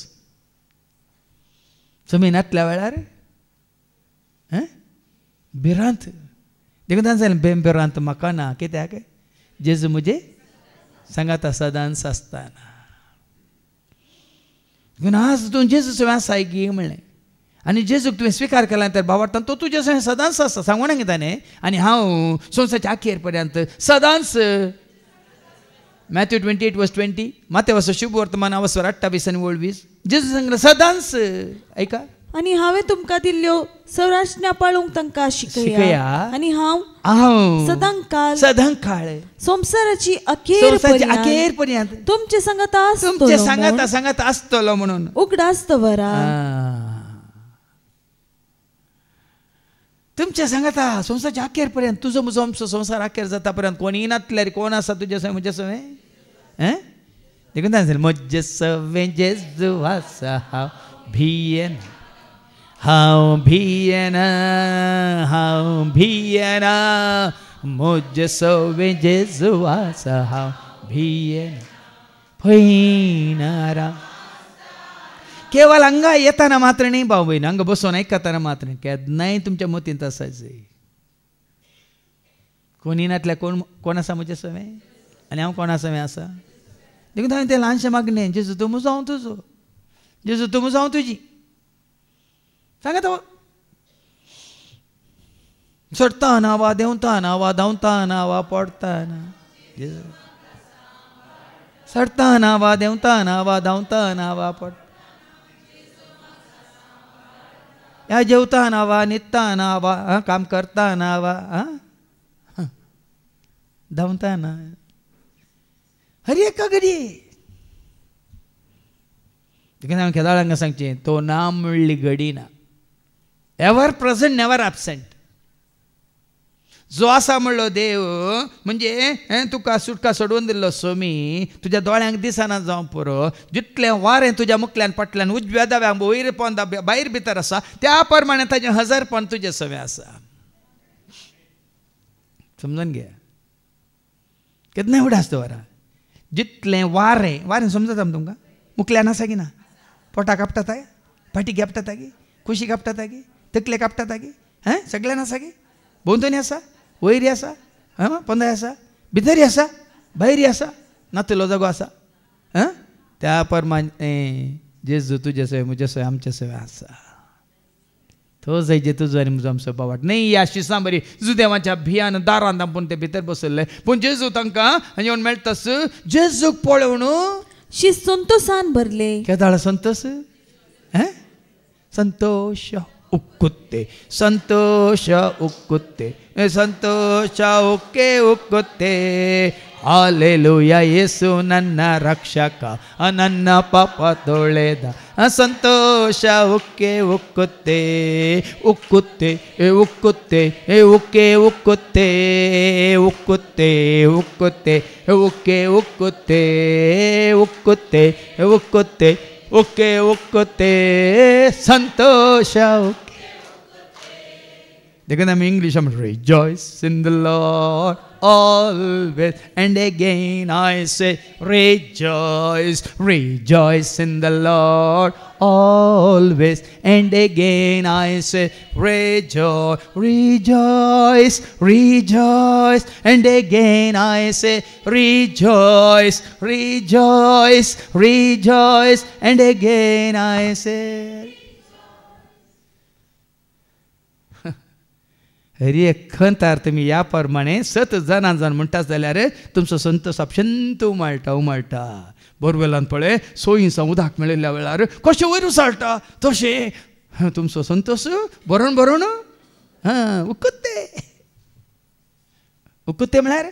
सोमी नातल्या वेळार भिरांत. देखून तांचे भिरांत म्हाका ना. कित्याक? जेजू म्हजे सांगाता सदांच आसतना. देखून आज तूं जेजू सवय आसाय गी म्हणलें आनी जेजूक तुवें स्विकार केला तर भावार्थान तो तुजे सवय सदांच आसा सांगून घेताने. आनी हांव संवसाच्या अखेर पर्यंत सदांच. मॅथ्यू 28:20 माते वचो शुभ वर्तमान अवसर 28 आनी 28 जेजू सांगलें सदांच. ऐका. आणि हांवें तुमकां दिल्ल्यो सौराज्ञा पाळूंक तांकां शिकया. आनी हांव सदांकाळ संवसाराची अखेर पर्यंत तुमचे सांगाता आसतलो म्हणून उगडास दवरा. तुमच्या सांगाता संवसाराच्या अखेर पर्यंत. तुजो म्हजो आमचो संवसार अखेर जाता पर्यंत कोणी नातल्यार कोण आसा तुजे सवय म्हजे सवय? देखून तांचे म्हजे सवय जेजू आसा हांव भियेना म्हजे सवय जेजू आसा हांव भियेना भयणारा. केवळ हांगा येताना मात्र न्ही भाव भयण, हांगा बसून आयकताना मात्र केन्नाय तुमच्या मतींत आसायचे. कोणी नातल्या कोण आसा म्हजे सवय आनी हांव कोणा सवय आसा. देखून हांवें तें ल्हानशें मागणें जेजू तूं म्हजो हांव तुजो. जेजू तूं म्हजो हांव तुजी. सांगात चडटाना वा देंवताना वा धांवताना वा पडटाना. चडटाना वा देंवताना वा धांवताना वा पडटाना. या जेवताना वा न्हिदताना वा काम करताना वा धांवताना हर एका घडी. देखून हांवें केदाळांक सांगचें तो ना म्हणली घडी ना. Ever present never absent. जो आसा म्हणलो देव म्हणजे तुका सुटका सोडून दिल्लो सोमी तुज्या दोळ्यांक दिसना जावं पुरो. जितलें वारें तुज्या मुखल्यान पटल्यान उजव्या दाव्यांक वयर पोंदा भायर भितर आसा त्या प्रमाणे ताजें हजरपण तुजे सवय आसा. समजून घे. केन्नाय उडास दवरा. जितलें वारें समजता तुमकां मुखल्यान आसा की ना? पोटा कापता गे, फाटी कापता गे, कुशी कापता गे, तकले कापता गे, सगळ्यान आसा गे. भोंवतणी आसा, वयरी आसा, पोंदाय आसा, भितरी आसा, भायरी आसा, नातलो जागो आसा. त्या प्रमाणे जेजू तुजे सवय म्हजे सवय आमचे सवय आसा. तो जायचे तुजो आनी म्हजो आमचो भावार्थ न्ही. ह्या शिसां बरी जुदेवाच्या भियान दारांत दांपून ते भितर बसयल्ले पूण जेजू तांकां येवन मेळटास. जेजूक पळोवन शी संतोषान भरले. केदाळ संतोष संतोष उक्कुत्ते संतोष उक्कुत्ते ಸಂತೋಷ ಉಕ್ಕೆ ಉಕ್ಕುತ್ತೆ ಹಾಲೆಲೂಯಾ ಯೇಸು ನನ್ನ ರಕ್ಷಕ ನನ್ನ ಪಾಪ ತೊಳೆದ ಸಂತೋಷ ಉಕ್ಕೆ ಉಕ್ಕುತ್ತೆ ಉಕ್ಕುತ್ತೆ ಉಕ್ಕುತ್ತೆ ಉಕ್ಕೆ ಉಕ್ಕುತ್ತೆ ಉಕ್ಕುತ್ತೆ ಉಕ್ಕುತ್ತೆ ಉಕ್ಕೆ ಉಕ್ಕುತ್ತೆ ಉಕ್ಕುತ್ತೆ ಉಕ್ಕುತ್ತೆ ಉಕ್ಕೆ ಉಕ್ಕುತ್ತೆ ಸಂತೋಷ ಉಕ್ಕೆ. They can English. Rejoice in the Lord always, and again I say rejoice, rejoice in the Lord always, and again I say rejoice, rejoice, rejoice, and again I say rejoice, rejoice, rejoice, and again I say खरी खंतार तुमी ह्या प्रमाणे सत जाणां जावन म्हणटा जाल्यार तुमचो संतोश शांत उमाळटा बोरवेलान पळय सोयींसा उदक मेळिल्ल्या वेळार कशें वयर उसाळटा तशें तुमचो संतोश बरोवन बरोवन उकत्ते म्हळ्यार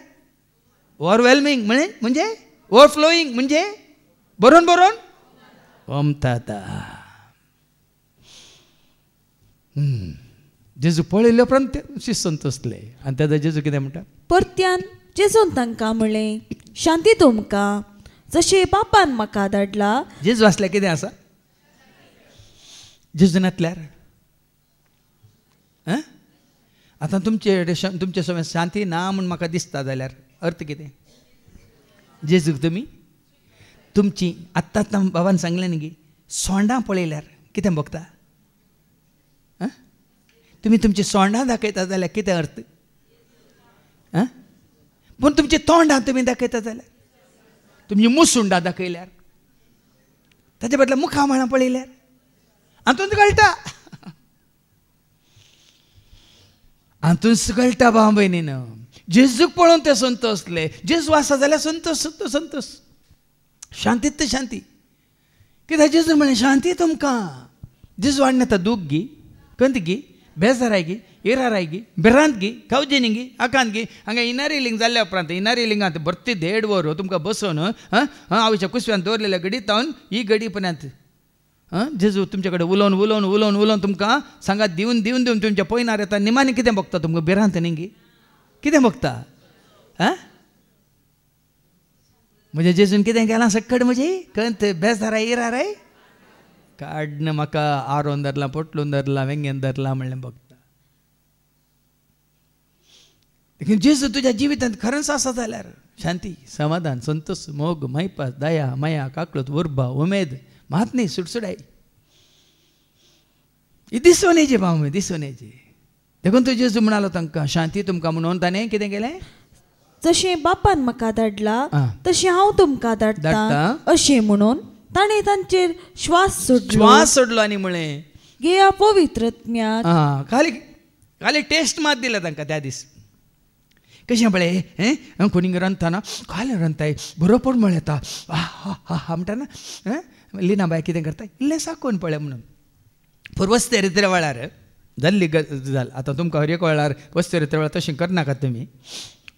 ओवरवेल्मिंग म्हणजे ओवरफ्लोईंग म्हणजे बरोवन बरोवन ओमता जेजू पळयल्ले उपरांत शिस्त संतोसले आनी तेदा जेजू कितें म्हणटा परत्यान जेजून तांकां म्हणलें शांती तुमकां जशें बापान म्हाका धाडला जेजू आसल्यार कितें आसा जेजू नासल्यार आतां तुमचे सगळें शांती ना म्हूण म्हाका दिसता जाल्यार अर्थ कितें जेजूक तुमची आत्तां बाबान सांगलें न्ही गी सोंडां पळयल्यार कितें भोगता तुमी तुमची सोंडां दाखयता जाल्यार कितें अर्थ पूण तुमची तोंडां तुमी दाखयता जाल्यार तुमची मुसुंडां दाखयल्यार ताचे बदला मुखामळां पळयल्यार हातूंत कळटा हातूंत कळटा भाव भयणीन जेजूक पळोवन ते संतोसले जेजू आसा जाल्यार संतोश शांतीत शांती कित्याक जेजू म्हणलें शांती तुमकां जेजू हाडून येता दूख गी कंत गी बेजाराय गी इराराय गी भिरांत गी कावजिनी गी आकांत गी हांगा इनारी लिंग जाल्ल्या उपरांत इनारी लिंगांत भरती देड वर तुमकां बसोवन आवयच्या कुसव्यान दवरलेल्या घडीत तावन ही घडी पर्यंत जेजू तुमचे कडेन उलोवन तुमकां सांगात दिवन तुमच्या पयनार येता निमाणी कितें भोगता तुमकां भिरांत न्ही गी कितें भोगता म्हणजे जेजून कितें केलां सक्कड म्हजी कंत बेजाराय इराराय काडन म्हाका आरोन धरला पोटलून धरला वेंगेन धरला म्हणलें भोगता देखीन जेजू तुज्या जिवितांत खरेंच आसा जाल्यार शांती समाधान संतोष मोग मैपास दया माया काकळूत उर्बा उमेद महात्मी सुटसुडाई ही दिसून येची भाव दिसून येची देखून तो जेजू म्हणालो तांकां शांती तुमकां म्हणून ताणें कितें केलें जशें बापान म्हाका धाडला तशें हांव तुमकां धाडटा अशें म्हणून ताणें तांचेर श्वास सोडलो आनी म्हळें घेया पवित्रत्म्यात खाली टेस्ट मात दिला तांकां त्या दीस कशें पळय कोणी रांदतना खाली रांदताय बरोबर म्हळें येता म्हणटा लिना बाय कितें करता इल्लें साकोन पळय म्हणून पूण वस्तेरित्रे वेळार जाल्ली जाल आतां तुमकां हर एक वेळार वस्तेरित्रे वेळार तशें करनाकात तुमी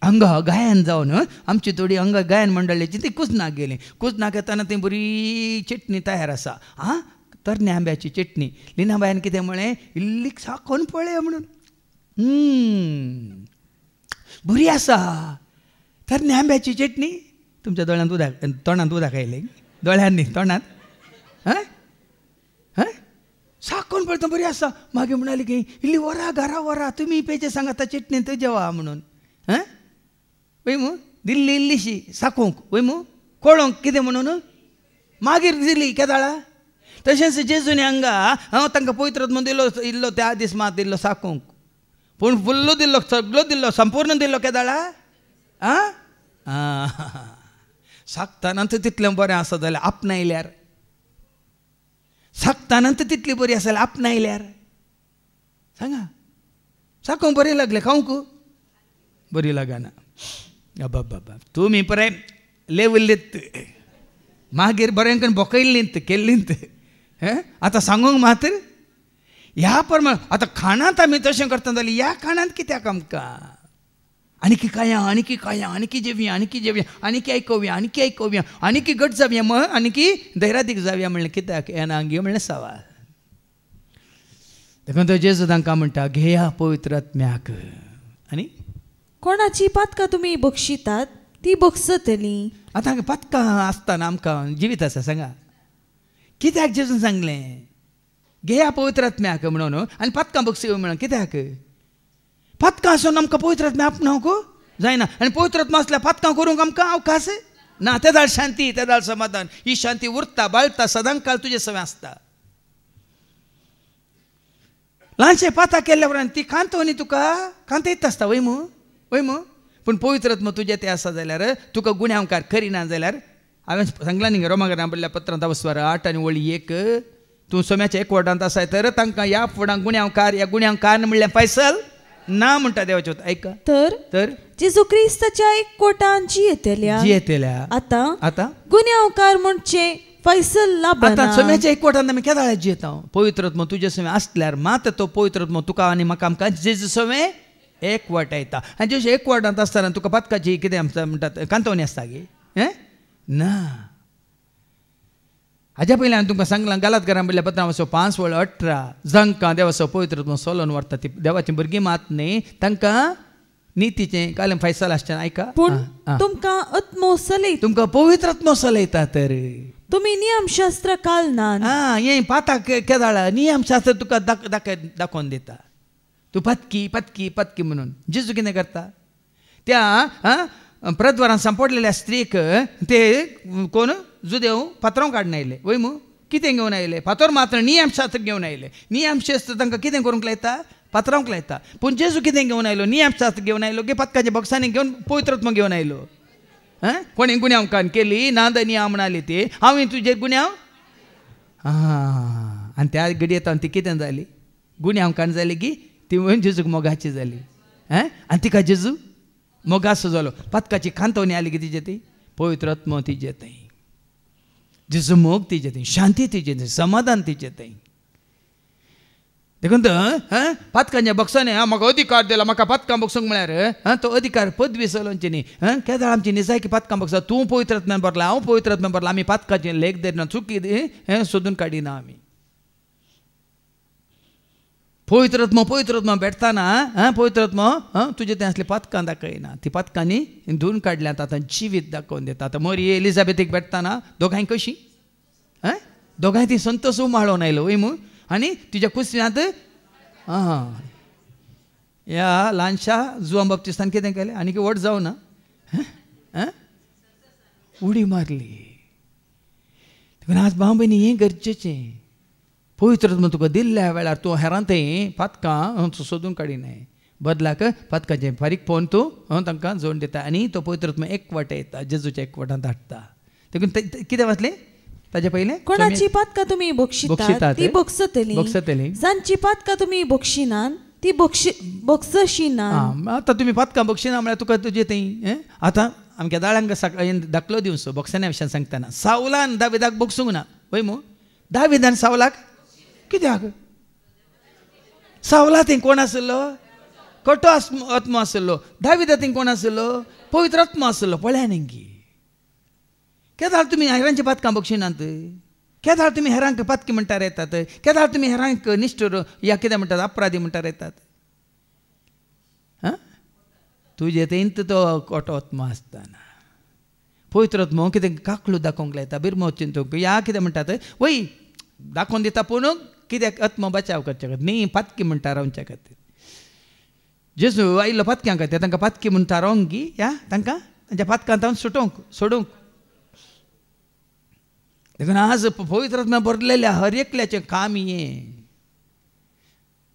अंग गायन जावन आमची थोडी अंग गायन मंडळीची ती कुजनाक गेली कुजनाक येताना ती बरी चटणी तयार आसा तरण्या आंब्याची चटणी लिनाबायन कितें म्हळें इल्ली साकोन पळय म्हणून बरी आसा तरण्या आंब्याची चटणी तुमच्या दोळ्यांत उदक तोंडांत उदक आयलें दोळ्यान न्ही तोंडांत साकोन पळयता बरी आसा मागीर म्हणाली की इल्ली घरा वरा तुमी पेजे सांगाता चटणी थंय जेवा म्हणून वय मू दिल्ली इल्लीशी साकोंक वय मू कोळोंक कितें म्हणून मागीर दिली केदाळा तशेंच जेजूनी हांगा हांव तांकां पवित्र दिलो इल्लो त्या दीस मात दिल्लो साकोंक पूण फुल्लो दिल्लो सगळो दिल्लो संपूर्ण दिल्लो केदाळा साकतानंत तितलें बरें आसा जाल्यार आपणायल्यार साकतानंत तितली बरी आसा जाल्यार आपणायल्यार सांगा साकोंक बरें लागलें खावंक बरी लागना बाबा तुमी पळय लेवल्लीत मागीर बरें करून बोकयल्लींत केल्लींत आतां सांगूंक मात ह्या प्रमाण आतां खाणांत आमी तशें करता जाल्यार ह्या खाणांत कित्याक आमकां आनीक आनीक जेवया आनीक आयकोवया आनीक घट जावया मग आनीक धैर्यादीक जावया म्हणलें कित्याक येना गे म्हणलें सवाल देखून तो जेजू तांकां म्हणटा घेया पवित्र आत्म्याक आनी कोणाची पातकां तुमी बक्षितात ती बक्षतली आतां पातकां आसतना आमकां जिवीत आसा सांगा कित्याक जेजून सांगलें घेया पवित्र आत्म्याक म्हणून आनी पातकां बक्षी म्हणून कित्याक पातकां आसून आमकां पवित्र आत्म्या आपणावंक जायना आनी पवित्र आत्मा आसल्यार पातकां करूंक आमकां अवकाश ना तेदाळ शांती तेदाळ समाधान ही शांती उरता बाळटा सदां काळ तुजे सवय आसता ल्हानशें पातां केल्ल्या उपरांत ती कांतो न्ही तुका कांत येत आसता वय मू पूण पवित्र आत्मा तुजें तें आसा जाल्यार तुका गुण्यावकार करिना जाल्यार हांवें सांगलां न्ही रोमाकारान बरयल्ल्या पत्रांत स्वर 8 आनी वळी 1 तूं सोम्याच्या एक वटांत आसाय तर तांकां ह्या फुडां गुण्यावकार ह्या गुण्यावकार म्हणल्यार फैसल ना म्हणटा देवाचे ऐका तर जेजू क्रिस्ताच्या एकवटान जियेतल्या आता गुन्यांवकार म्हणचे फैसल लाभना सोम्याच्या एकवटान आमी केदाळ्या जियेता पवित्रत्म तुजे समे आसल्यार मात तो पवित्रत्म तुका आनी म्हाका आमकां जेजू समे एकवट येता आनी जशें एकवटांत आसतना तुका पदकाची कितें म्हणटात कांतवणी आसता गे ना हाज्या पयलीं हांवें तुमकां सांगलां गलातकारां बरयल्या पत्रां 5:18 जांकां देवाचो पवित्रत्म सोलोन व्हरता ती देवाची भुरगीं मात न्ही तांकां नितीचें कालें फैसल आसचें ऐका पूण तुमकां आत्मो चलयता तुमकां पवित्रत्म चलयता तर तुमी नियमशास्त्र कालनान हें पाता केदाळा नियमशास्त्र तुका दाखोवन दिता तूं पत्की म्हणून जेजू कितें करता त्या प्रद्वारान सांपडलेल्या स्त्रीक ते कोण जुदेव फातराव काडून आयले वय मू कितें घेवन आयले फातर मात्र नियमशास्त्र घेवन आयले नियमशास्त्र तांकां कितें करूंक लायता फातरावंक लायता पूण जेजू कितें घेवन आयलो नियमशास्त्र घेवन आयलो की पदकाच्या बॉक्सांनी घेवन पवित्रत्म घेवन आयलो कोणी गुन्यांवकान केली नांदनी म्हणली ती हांवें तुजे गुन्यांव आनी त्या घडयेंत ती कितें जाली गुन्यांवकान जाली की ती जेजूक मोगाची जाली आनी तिका जेजू मोगाचो जालो पदकाची खांतवणी आली की तिजे ती पवित्रत्म तिजे थंय जेजू मोग तिजे थंय शांती तिजे थंय समाधान तिजे थंय देखून पदकांच्या बॉक्सांनी म्हाका अधिकार दिला म्हाका पदकां बॉक्सूंक म्हळ्यार तो अधिकार पदवी चलोवची न्ही केदाळ आमची निजाय की पदकां बॉक्सा तूं पवित्रत्म्यान भरला हांव पवित्रत्म्यान भरला आमी पदकाचें लेख धरना चुकी सोदून काडिना आमी पवित्रत्म भेटताना पवित्रत्म तुजे तें असले पदकां दाखयना ती पदकांनी धुवन काडल्यात आतां जिवीत दाखोवन दिता आतां मरी एलिझाबेथीक भेटताना दोगांय कशी दोगांय ती संतोश उमाळोवन आयलो वय मू आनी तुज्या कुस्यांत ह्या ल्हानशा जुवान बाप्तिस्तान कितें केलें आनी व्हड जावं ना उडी मारली देखून आज भाव भयणी हें गरजेचें पवित्रत्म तुका दिल्ल्या वेळार तूं हेरां थंय पदकां सोदून काडिनाय बदलाक पदकाचें फारीक पोवन तूं तांकां जोड दिता आनी तो पवित्रत्म एकवट येता जेजूच्या एकवटांत धाडटा देखून कितें वाचलें ताजे पयलें कोणाची पदकां तुमी बक्षितात ती बक्षतली जांची पदकां तुमी बक्षिनान ती बक्षशिना आतां तुमी पदकां बक्षिना म्हळ्यार तुका तुजें थंय आतां आमच्या दाळांक दाखलो दिवचो बक्षाच्या विशयान सांगतना सावलान दाविदाक बक्षूंक ना वय मू दाविदान सावलाक कित्याक सावला थंय कोण आसलो कटो आत्मो आसलो दाविदा थंय कोण आसलो पवित्र आत्मो आसलो पळया न्ही केदाळ तुमी हेरांची पदकां बक्षिनात केदाळ तुमी हेरांक पदकी म्हणटार येतात केदाळ तुमी हेरांक निश्ठूर या कितें म्हणटात अपराधी म्हणटार येतात तुजे थंयत तो कोटो आत्मो आसतना पवित्र आत्मो कितें काकलू दाखोवंक लायता बिरमो चिंतूंक या कितें म्हणटात वय दाखोवन दिता पूण कित्याक आत्मो बचाव करचे खातीर न्ही पदकी म्हणटा रावच्या खातीर जेजू आयिल्लो पदक्यां खातीर तांकां पदकी म्हणटा रावंक गी या तांकां तांच्या पदकांत सोडूंक देखून आज पवित्र आत्म्या भरलेल्या हर एकल्याचें काम हें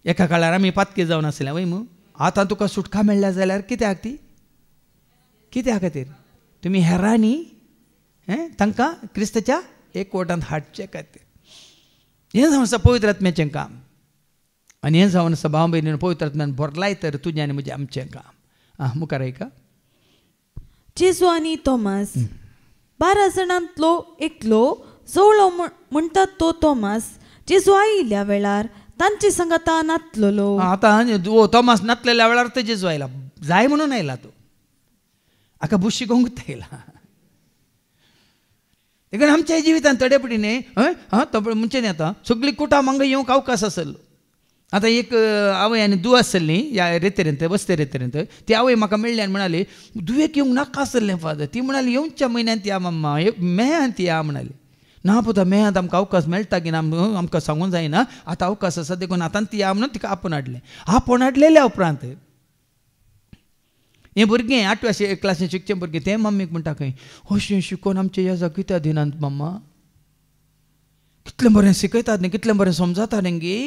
एका काळार आमी पदके जावन आसले वय मू आतां तुका सुटका मेळ्ळ्या जाल्यार कित्याक ती कित्या खातीर तुमी हेरांनी तांकां क्रिस्ताच्या एकवटांत हाडचे खातीर हें जावन आसा पवित्र आत्म्याचें काम आनी हें जावन आसा भाव भयणीन पवित्र आत्म्यान भरलाय तर तुजें आनी म्हजें आमचें काम मुखार ऐका जेजू आनी तोमास 12 जाणांतलो एकलो जवळो म्हणटात तो तोमास जेजू आयिल्ल्या वेळार तांचे संगता नातलोलो आतां तोमास नातलेल्या वेळार तो जेजू आयला जाय म्हणून आयला तो हाका बुशी गोंगूत आयला देखून आमच्या जिवितांत तडेपडीने म्हणजे न्ही आतां सगळीं कुटां येवंक अवकाश आसलो आतां एक आवय आनी दुव आसली ह्या रेतेरेंत वस्ते रेतेरेंत ती आवय म्हाका मेळ्ळी आनी म्हणाली दुवेक येवंक नाका आसलें फादर ती म्हणाली येवच्या म्हयन्यांत या मम्मा मेयांत या म्हणाली ना पुता मेयांत आमकां अवकाश मेळटा की ना आमकां सांगूंक जायना आतां अवकाश आसा देखून आतां ती या म्हणून तिका आपूण हाडलेल्या उपरांत हें भुरगें 8व्या क्लासीन शिकचें भुरगें तें मम्मीक म्हणटा खंय अशें शिकोवन आमचे येजा कित्याक दिनात मम्मा कितलें बरें शिकयतात न्ही कितलें बरें समजाता न्ही गे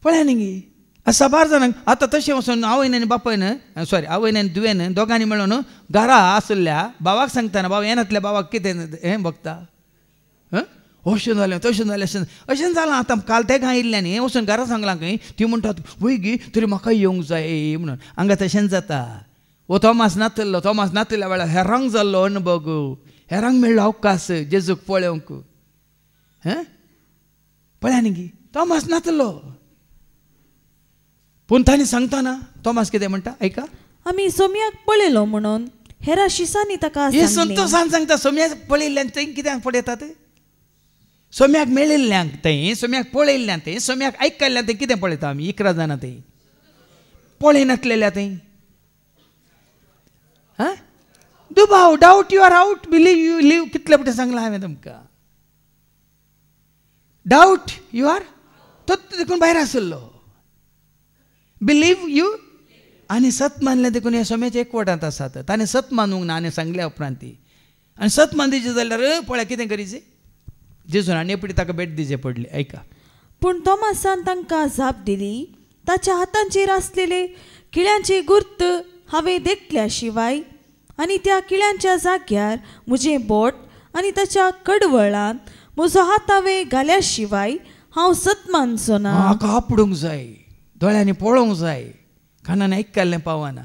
पळया न्ही गे 6 जाणांक आतां तशें वचून आवयन आनी बापायन आवयन आनी दुवेन दोगांनी मेळून घरा आसल्या भावाक सांगतना भाव येनातल्या भावाक कितें हें बघता अशें जालें तशें जालें अशें जालां आतां काल तेका आयिल्ल्यानी वचून घरा सांगलां खंय ती म्हणटात वय गी तरी म्हाका येवंक जाय म्हणून हांगा तशेंच जाता वो तोमास नातिल्ल्या वेळार हेरांक जाल्लो अनुभव हेरांक मेळ्ळो अवकाश जेजूक पळोवंक पळया न्ही गी तोमास नातलो पूण तांणी सांगतना तोमास कितें म्हणटा ऐका आमी सोम्याक पळयलो म्हणून हेरा शिसांनी ताका हे संतोशान सांगता सोम्याक पळयल्ल्यान थंय कित्याक पळयतात सोम्याक मेळिल्ल्यांक थंय सोम्याक पळयल्ल्यान थंय सोम्याक आयकल्ल्यान थंय कितें पळयता आमी 11 जाणां थंय पळय नासलेल्या थंय दुबाव doubt you are out believe you live कितले पटे सांगलां हांवें तुमकां डावट यू आर तो देखून भायर आसलो बिलीव यू आनी सत मानलें देखून हे सोम्याचे एकवटांत आसात ताणें सत मानूंक ना आनी सांगल्या उपरांत आनी सत मानदिचें जाल्यार पळय कितें करीचें जेजून आनी एपटी ताका भेट दिवचें पडलें ऐका पूण तोमासान तांकां जाप दिली ताच्या हातांचेर आसलेले किळ्यांचे गुर्त हांवें देखल्या शिवाय आनी त्या किळ्यांच्या जाग्यार म्हजें बोट आनी ताच्या कडवळान म्हजो हात हांवें घाल्या शिवाय हांव सत मानचो ना म्हाका आपडूंक जाय दोळ्यांनी पळोवंक जाय कानांनी आयकल्लें पावना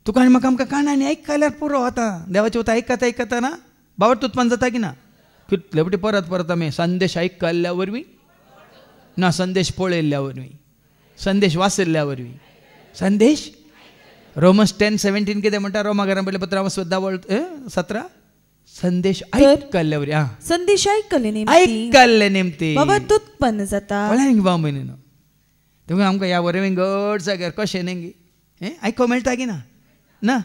तुका आनी म्हाका आमकां कानांनी आयकल्यार पुरो आतां देवाचें उतर आयकता ना बाबा उत्पन्न जाता की ना कितले पटी परत आमी संदेश आयकल्ल्या वरवीं ना संदेश पळयल्ल्या वरवीं संदेश वाचल्ल्या वरवीं संदेश रोमन्स 10:17 कितें म्हणटा रोमाकारां पयलें पत्र 17 संदेश आयकल्ल्या वरवीं संदेश आयकल्ले नेमते बाबा उत्पन्न जाता पळय बाबा म्हण तुका आमकां ह्या वरवीं घट जाग्यार कशें न्ही आयको मेळटा की ना ना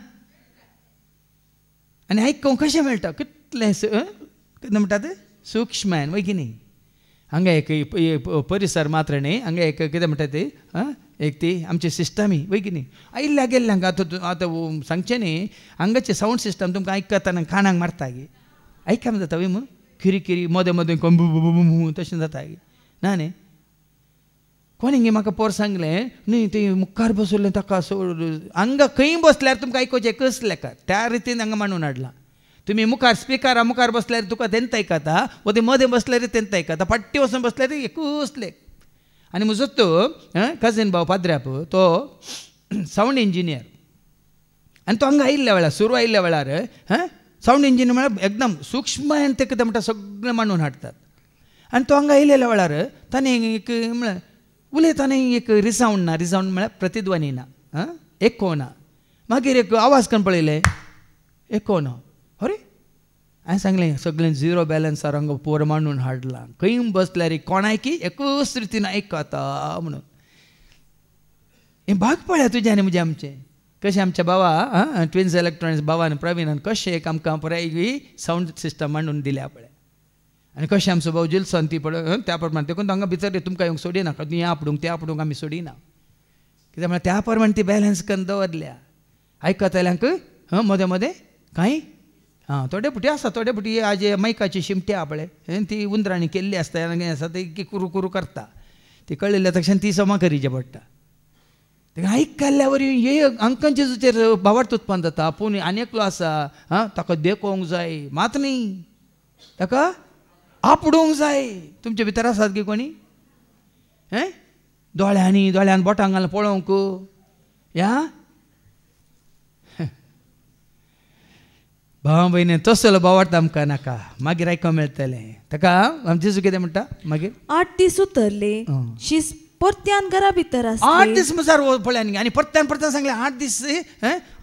आनी आयकोंक कशें मेळटा कितलें कितें म्हणटात सूक्ष्मान वय की न्ही हांगा एक परिसर मात्र न्ही हांगा एक कितें म्हणटा ती एक ती आमची सिस्टम ही वय की न्ही आयिल्ल्या गेल्ल्यांक आतां सांगचें न्ही हांगाचें सावंड सिस्टम तुमकां आयकतना कानाक मारता गे आयकूंक जाता वय मग किरी मदें मदें बू तशें जाता गे ना न्ही कोणी गे म्हाका पोर सांगलें न्ही ते मुखार बसयल्लें ताका हांगा खंय बसल्यार तुमकां आयकोचें कसलें का त्या रितीन हांगा मांडून हाडलां तुमी मुखार स्पिकरा मुखार बसल्यार तुका तेंत आयकता व ते मदें बसल्यार तेंत आयकता पट्टी वचून बसल्यार एकूसले आनी म्हजो तो कझन भाव पाद्र्याप तो सावंड इंजिनियर आनी तो हांगा आयिल्ल्या वेळार सुरू आयिल्ल्या वेळार सावंड इंजिनियर म्हळ्यार एकदम सूक्ष्म आनी ते कितें म्हणटा सगळें मांडून हाडटात आनी तो हांगा आयिल्ल्या वेळार ताणें एक म्हळ्यार उलयताना एक रिसावंड म्हळ्यार प्रतिध्वनी ना एक्को ना मागीर एक आवाज करून पळयले एक्को ना अरे हांवें सांगलें सगळें झिरो बॅलन्सार हांगा पोर मांडून हाडलां खंय बसल्यार कोणायकी एकूच रितीन आयकता म्हणून हें भाग पळया तुजें आनी म्हजें आमचें कशें आमच्या बाबा ट्विन्स इलेक्ट्रॉनिक्स बाबान प्रवीणान कशें एक आमकां पुराय सावंड सिस्टम मांडून दिल्या पळय आनी कशें आमचो भाऊ जिल्सन ती पळय त्या प्रमाणे देखून हांगा भितर तुमकां येवंक सोडिनाका ती आपडूंक ते आपडूंक आमी सोडिना कित्याक म्हळ्यार त्या प्रमाणे ती बॅलन्स करून दवरल्या आयकतल्यांक मदें मदें कांय थोडे फुटी आसा थोडे फुटी आजे मायकाची शिमटे आहा पळय ती उंदरांनी केल्ली आसता आसा ती कुरू कुरू करता ती कळिल्ल्या तशें ती समा करीचें पडटा तेका आयकल्ल्या वरवीं हे अंकन जेजूचेर भावार्थ उत्पन्न जाता पूण आनी एकलो आसा ताका देखोवंक जाय मात न्ही ताका आपडूंक जाय तुमचे भितर आसात गे कोणी दोळ्यान बोटां घालून पळोवंक ह्या भावा भयणी तसलो भावार्थ आमकां नाका मागीर आयकोंक मेळटलें ताका जेजू कितें म्हणटा मागीर 8 दीस उतरले शीस परत्यान घरा भितर 8 दीस मुसार पळया न्ही आनी परत्यान सांगलें 8 दीस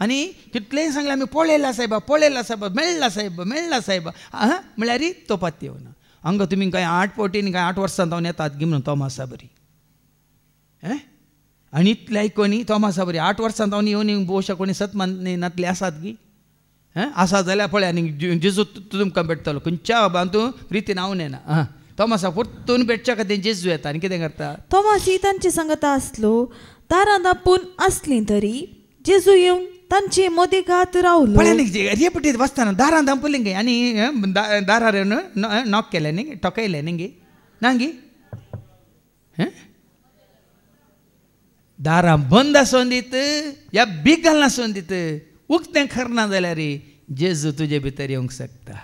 आनी कितलेंय सांगलें आमी पळयला सायब मेळ्ळा सायब म्हळ्यार तो पाती येवना हांगा तुमी काय 8 फावटीन काय 8 वर्सां जावन येतात गी म्हणून तोमासा बरी आनी इतले आयकोनी तोमासा बरी 8 वर्सां जावन येवन भोवशा कोणी सत माननातले आसात गी आसा जाल्यार पळय आनी जेजू तुमकां भेटतलो खंयच्या बांदू रितीन हांव नेना तोमासा परतून भेटच्या खातीर जेजू येता आनी कितें करता तोमास तांचे सांगत आसलो दारां धांपून आसलीं तरी जेजू येवन तांचे मदें घात रावलो पळय न्ही हे पटी बसताना दारां धांपली गे आनी दारार नॉक केलें न्ही टोकयलें न्ही गे ना गी दारां बंद आसून दीत या बीग घालून आसून दीत उक्तें खरना जाल्यार जेजू तुजे भितर येवंक शकता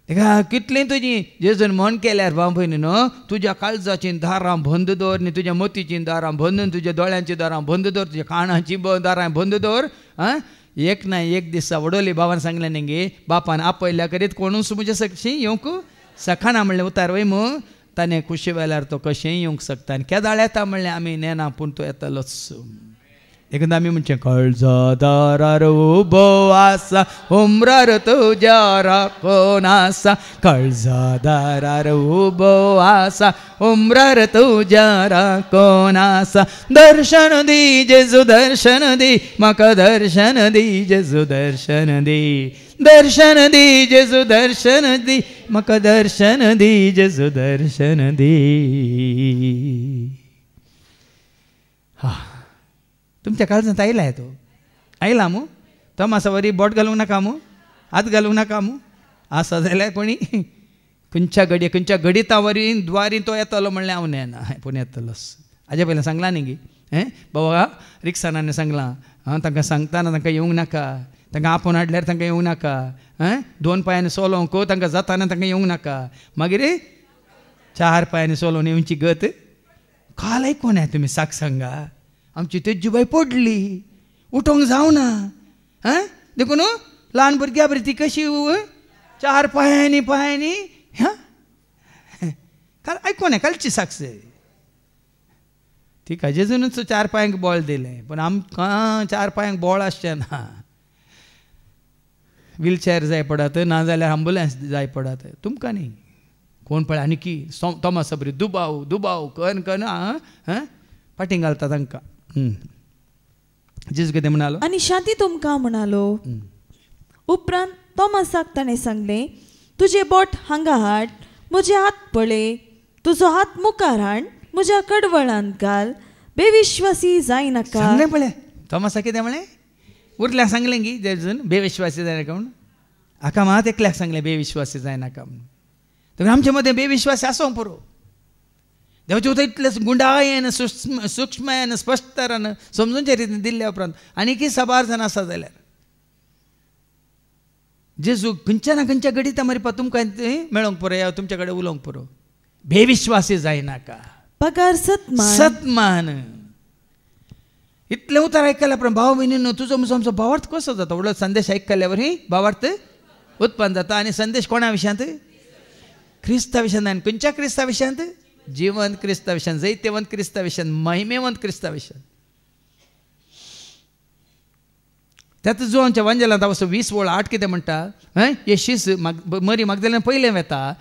तेका कितली तुजी जेजून म्हण केल्यार भाव भयणी न्हू तुज्या काळजाची दारां बंद दवर न्ही तुज्या मतीची दारां बंद तुज्या दोळ्यांची दारां बंद दवर तुज्या कानाची दारां बंद दवर आं एक ना एक दिसा वडोली भावान सांगलें न्ही बापान आपयल्या करीत कोणूच म्हजे सकशी येवंक सखाना म्हणलें उतार वय मू ताणें खुशी वेल्यार तो कशेंय येवंक शकता आनी केदाळ येता म्हणलें आमी नेना पूण तो येतलोच एकदा आमी म्हणचें काळजा दारार उबो आसा उमरार तुज्या राखोन आसा काळजा दारार उबो आसा उमरार तुज्या राखोन आसा दर्शन दी जेजू दर्शन दी म्हाका दर्शन दी जेजू दर्शन दी दर्शन दी जेजू दर्शन दी म्हाका दर्शन दी जेजू दर्शन दी हा तुमच्या काळजांत आयला तो आयला मू तो मातसो वरी बोट घालूंक नाका मू हात घालूंक नाका मू आसा जाल्यार कोणी खंयच्या घडीता वरी द्वारी तो येतलो म्हणलें हांव नेना पूण येतलोच हाजे पयलें सांगलां न्ही बाबा रिक्षानांनी सांगलां हांव तांकां सांगतना तांकां येवंक नाका तांकां आपूण हाडल्यार तांकां येवंक नाका दोन पांयांनी चलोवंक तांकां जाताना तांकां येवंक नाका मागीर 4 पांयांनी चलोवन येवची गत काल आयकोन तुमी साक सांगा आमची तेजूबाई पडली उठोंक जावना देखून ल्हान भुरग्या बरी ती कशी 4 पांयांनी काल आयकोन कालची साक्स ती जेजूनच 4 पांयांक बळ दिलें पूण आमकां 4 पांयांक बळ आसचें ना व्हीलचॅर जाय पडत ना जाल्यार ॲम्ब्युलन्स जाय पडत तुमकां न्ही कोण पळय आनी की तोमास बरी दुबाव कन फाटीं घालता तांकां जेजू कितें म्हणालो आनी शांती तुमकां म्हणालो उपरांत तोमासाक ताणें सांगलें तुजें बोट हांगा हाड म्हजे हात पळय तुजो हात मुखार हाड म्हज्या कडवळांत घाल बेविश्वासी जाय नाका सांगलें पळय तोमासा कितें म्हळें उरल्याक सांगलें गी जेजून बेविश्वासी जाय नाका म्हणून हाका मात एकल्याक सांगलें बेविश्वासी जाय नाका म्हणून तर आमचे मदें बेविश्वासी आसूंक पुरो देवाचें उतर इतलें गुंडायेन सूक्ष्मयान स्पश्टतान समजूनचे रितीन दिल्ल्या उपरांत आनीकय साबार जाण आसा जाल्यार जेजू खंयच्या ना खंयच्या घडीत मारपा तुमकां मेळोंक पुरो या तुमच्या कडेन उलोवंक पुरो बेविश्वासी जाय नाका पगार सत्मान इतलें उतर आयकल्या उपरांत भाव भयणीनो तुजो म्हजो आमचो भावार्थ कसो जाता व्हडलो संदेश आयकल्यावर भावार्थ उत्पन्न जाता आनी संदेश कोणा विशयांत क्रिस्ता विशयांत आनी खंयच्या क्रिस्ता विशयांत जिवंत क्रिस्ता विशयांत जैत्यवंत क्रिस्ता विशयांत महिमेवंत क्रिस्ता विशयांत त्यात जो आमच्या वांजेलांत हांव 20:8 कितें म्हणटा येशीस मरी मागदलेन पयलें वेता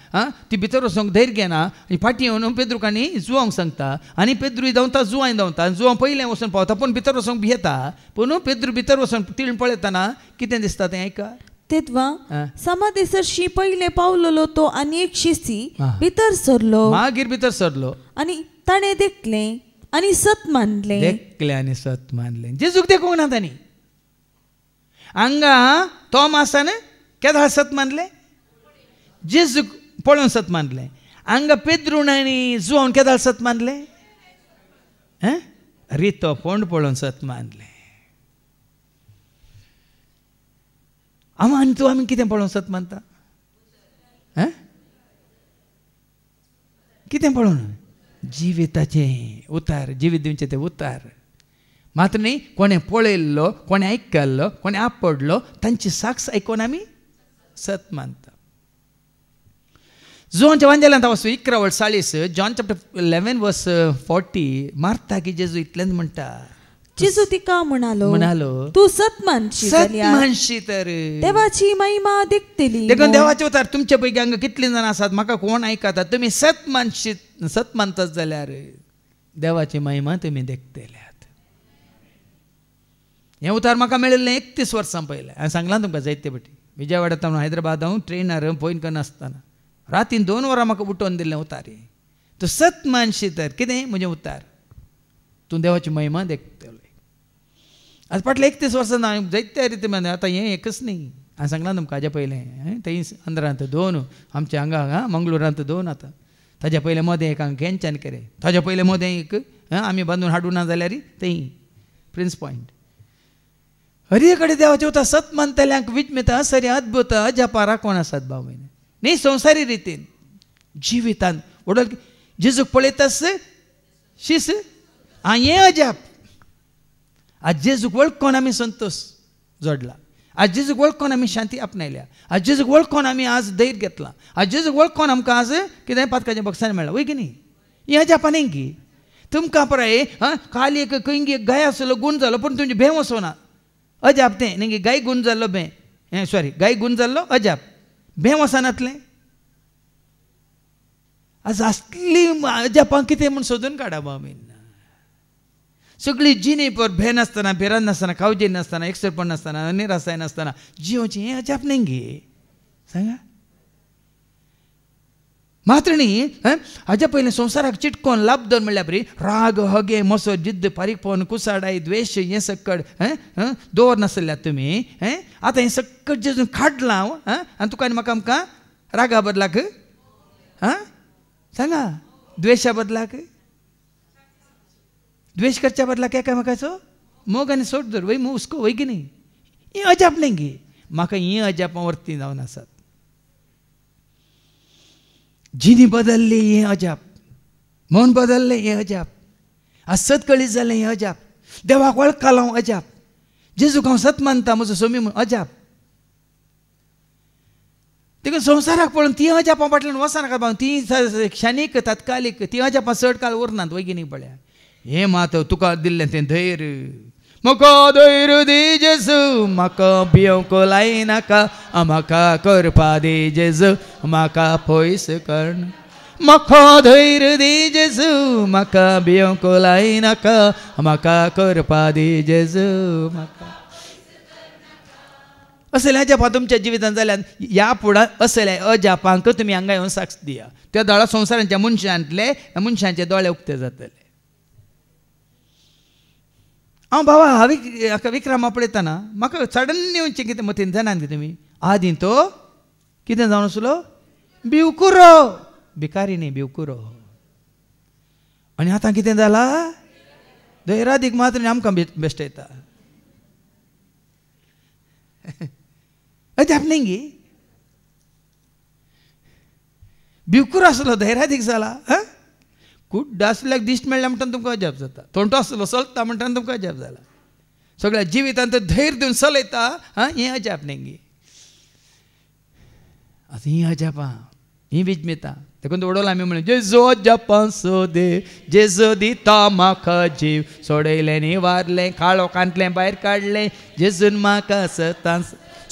ती भितर वचोंक धैर्य घेना आनी फाटीं येवन पेद्रूकांनी जुवांक सांगता आनी पेद्रूय धांवता जुवांय धांवता जुवां पयलें वचून पावता पूण भितर वचोंक भियेता पूण पेद्रू भितर वचोन तिळून पळयतना कितें दिसता तें आयका तेदवा समाधीसरशी पयलें पावलोलो तो आनी एक शिसी भितर सरलो मागीर भितर सरलो आनी ताणें देखलें आनी सत मानलें जेजूक देखूंक ना तांणी हांगा तोमासान केदाळ सत मानलें जेजूक पळोवन सत मानलें हांगा पेद्रून आनी जुवान केदाळ सत मानलें रितो पोंड पळोवन सत मानलें आनी तूं आमी कितें पळोवन सत मानता कितें पळोवन जिविताचें उतार जिवीत दिवचें तें उतार मात्र न्ही कोणें पळयल्लो कोणें आयकल्लो कोणें आपडलो तांची साक्ष आयकून आमी सत मानता जोनच्या वांजेलांत हांव 11:40 जॉन चॅप्टर 11:40 मारता की जेजू इतलेंच म्हणटा जेजू तिका म्हणालो तू सत मानशी तर देवाची महिमा देखतली देखून देवाचे उतार तुमचे पैकी हांगा कितलीं जाणां आसात म्हाका कोण आयकतात तुमी सत मानतात जाल्यार देवाची महिमा तुमी देखतल्यात हें उतार म्हाका मेळिल्लें 31 वर्सां पयलें हांवें सांगलां तुमकां जायते फावटी विजयवाड्यान हैदराबाद हांव ट्रेनार पळोवन करनासतना रातीन 2 वरां म्हाका उठोवन दिल्लें उतार तूं सत मानशी तर कितें म्हजें उतार तूं देवाची महिमा देखतलें आज फाटल्या 31 वर्सां हांवें जायते रिती आतां हें एकच न्ही हांवें सांगलां तुमकां हाज्या पयलें थंय अंदरांत 2 आमच्या हांगा मंगळुरांत 2 आतां ताज्या पयलें मोदें एक हांगा केंच्यान केलें ताज्या पयलें मोदें एक आमी बांदून हाडूं ना जाल्यार थंय प्रिन्स पॉयंट हर कडेन देवाचें उतार सत मानतल्यांक विजमिता सरी अद्भुत अजापा राखण आसात भाव भयणी न्ही संवसारी रितीन जिवितान वडोल जेजूक पळयतास शीस हें अजाप आज जेजूक वळखून आमी संतोष जोडला आज जेजूक वळखून आमी शांती आपणायल्या आज जेजूक वळखून आमी आज धैर्य घेतला आज जेजूक वळखून आमकां आज कितें पातकाचें बक्षान मेळ्ळां वय की न्ही हें अजापान की तुमकां पळय खाली एक खंय एक गाय आसलो गुण जालो पूण तुमचें भें वचोना अजाप तें न्ही गाय गुण जाल्लो भें सॉरी गाय गुण जाल्लो अजाप भें वचनातलें आज असली अजापां कितें म्हूण सोदून काडप आमी सगळी जिणी पर भें नासतना भिरांत नासतना खावजी नासतना एकसरपण नासतना निरासाय नासतना जिवोवचें हें अजाप न्ही गे सांगा मात्र न्ही हाज्या पयलीं संवसाराक चिटकोवन लाभ दोन म्हणल्यार बरी राग हगे मसो जिद्द पारीकपण कुसाडाई द्वेश हें सकट दवर नासल्यात तुमी आतां हें सकट जेजून काडलां आनी तुका आनी म्हाका आमकां रागा बदलाक सांगा द्वेशा बदलाक द्वेश करच्या बदलाक एकामेकाचो मोग आनी सोड धर वय हुस्को वय की न्ही हें अजाप न्ही गे म्हाका हें अजापां वर्ती जावन आसात जिणी बदलली हें अजाप मन बदललें हें अजाप आज सतकळीत जालें हें अजाप देवाक वळखलो हांव अजाप जेजूक हांव सत मानता म्हजो सोमी म्हूण अजाप देखून संवसाराक पळोवन ती अजापां फाटल्यान वचनाका बाबा ती क्षणीक तात्कालीक ती अजापां चड काळ उरनात वय की न्ही पळया हें मात तुका दिल्लें तें धैर्य म्हाका धैर्य दी जेजू म्हाका भियोंक लायनाका म्हाका करपा दी जेजू म्हाका पयस कर्ण म्हाका धैर्य दी जेजू म्हाका भियोंक लायनाका म्हाका करपा दी जेजू म्हाका असल्या अजापां तुमच्या जिवितांत जाल्यार ह्या फुडां असल्या अजापांक तुमी हांगा येवन साक्ष दिया त्या दोळा संवसारांच्या मनशांचे दोळे उक्ते जातले हांव बाबा हाका विक्रमा पळयतना म्हाका सडन येवचें कितें मतीन जाणात की तुमी आदीं तो कितें जावन आसलो भिवकुरो भिकारी न्ही भिवकुरो आनी आतां कितें जालां धैर्यादीक मात्र आमकां बेश्टयता अजाप न्ही गे भिवकुरो आसलो धैर्यादीक जाला कुड्ड आसल्याक दिश्ट मेळ्ळें म्हणटा तुमकां अजाप जाता तोंटो आसलो चलता म्हणटा तुमकां अजाप जाला सगळ्या जिवितांत धैर्य दिवन चलयता हें अजाप न्ही गे आतां ही अजापां ही विजमेता देखून उडोवला आमी म्हणून जेजो अजापां सोदे जेजो दिता म्हाका जीव सोडयलें न्ही वारलें काळोखांतलें भायर काडलें जेजून म्हाका सतां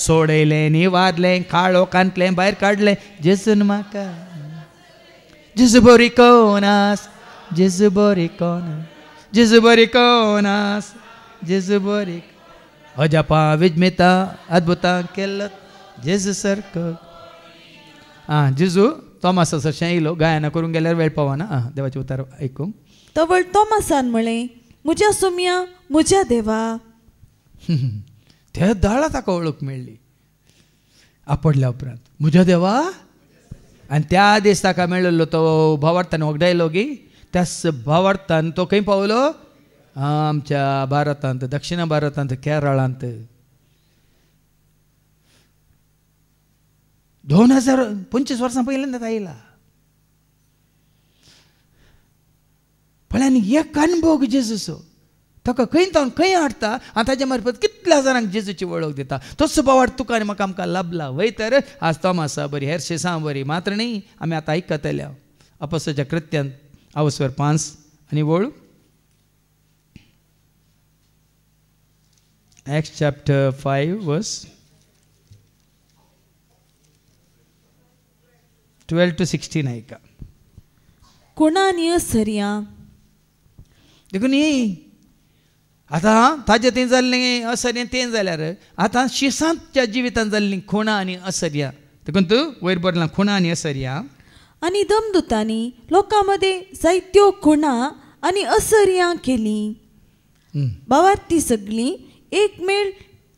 सोडयलें न्ही वारलें काळोखांतलें भायर काडलें जेजून म्हाका जेजू बरी कोनास जेजू बरी कोनास जेजू बरी कोनास जेजू बरी अजापां विजमेता अद्भुतां केल्लो जेजू सारको जेजू तोमासा सरशें येयलो गायना करून गेल्यार वेळ पावना देवाचें उतार आयकूंक तवळ तोमासान म्हळें म्हज्या सुम्या म्हज्या देवा त्या दाळा ताका वळख मेळ्ळी आपडल्या उपरांत म्हज्या देवा आनी त्या दीस ताका मेळिल्लो तो भावार्थान वखदायलो गी त्याच भावार्थान तो खंय पावलो आमच्या भारतांत दक्षिण भारतांत केरळांत 2025 वर्सां पयलीं आयला पळय एक अनुभव जेजूचो ताका खंय तावन खंय हाडटा आनी ताजे मार्फत कितल्या जाणांक जेजूची वळख दिता तसो भावार्थ तुका आनी म्हाका आमकां लाभला वय तर आज तोमासा बरी हेरशे सा बरी मात्र न्ही आमी आतां आयकतल्या अपोस्तलाच्या कृत्यांत आवस्वर 5 आनी वळू Acts chapter 5 verse 12 to 16 ऐका कोणानी असर्या देखून न्ही आतां ताजें तें जाल्लें असर्या तें जाल्यार आतां शिसांतच्या जिवितांत जाल्लीं खुणां आनी असर्या देखून तूं वयर बरलां खुणां आनी असर्या आनी दमदुतांनी लोकां मदें जायत्यो खुणां आनी असर्यां केलीं भावार्थी सगळीं एक मेळ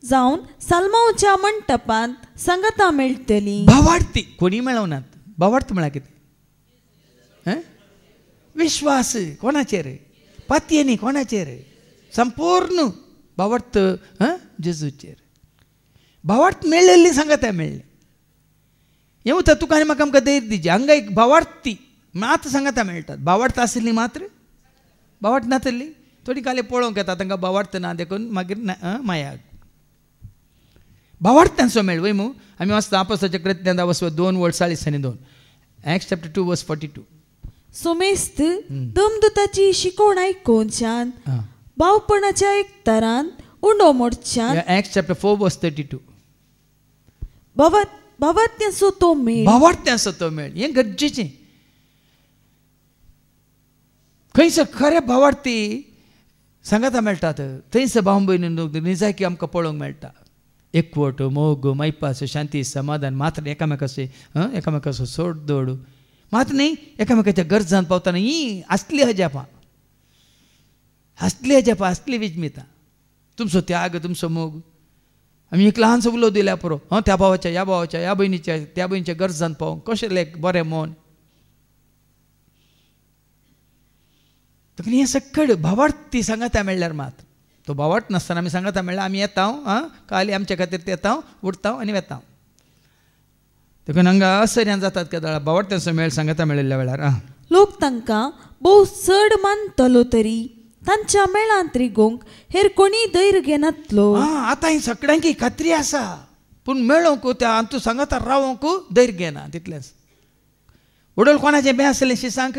जावन सालमांवच्या मंटपांत संगतां मेळटलीं भावार्थी कोणी मेळवनात भावार्थ म्हळ्यार कितें विश्वास कोणाचेर पातयेनी कोणाचेर संपूर्ण भावार्थ जेजूचेर भावार्थ मेळिल्लीं संगतां मेळ्ळीं येऊ तर तुका आनी म्हाका आमकां धैर्य दिची हांगा एक भावार्थी मात सांगाता मेळटात भावार्थ आशिल्ली मात्र भावार्थ नासली थोडी काले पळोवंक येता तांकां भावार्थ ना देखून मागीर मायाक भावार्थ त्यांचो मेळ वय मू आमी वाचता आपोस्ताच्या कृत्यांत 2:42 Acts chapter 2 verse 42 सोमेस्त दमदुताची शिकवण आयकोनच्यान भावपणाच्या एक तरान उंडो मोडच्यान Acts chapter 4 verse 32 भावार्थ्यांचो तो मेळ भावार्थ्यांचो तो मेळ हें गरजेचें खंयसर खरे भावार्थी सांगाता मेळटात थंयसर भाव भयणी निजायकी आमकां पळोवंक मेळटा एकवट मोग मैपास शांती समाधान मात्र एकामेकाचो सोड दोड मात्र न्ही एकामेकाच्या गरजान पावतना ही असली हजापा असली विजमिता तुमचो त्याग तुमचो मोग आमी एक ल्हानसो उलो दिल्या पुरो त्या भावाच्या ह्या भयणीच्या त्या भयणीच्या गरजान पावोवंक कशें बरें मन हे सकड भावार्थी सांगाता मेळ्ळ्यार मात तो भावार्थ नासतना आमी सांगाता मेळ्ळा आमी येता काली आमचे खातीर ते येता उठता आनी वेता देखून हांगा असर्यान जातात केदाळा भावार्थ्यांचो मेळ सांगाता मेळिल्ल्या वेळार लोक तांकां भोव चड मानतलो तरी तांच्या मेळांत रिगोंक हेर कोणी धैर्य घेनातलो आतां ही सगळ्यांकी खात्री आसा पूण मेळोंक त्या तूं सांगाता रावोंक धैर्य घेना तितलेंच उडोल कोणाचें बें आसलें शिसांक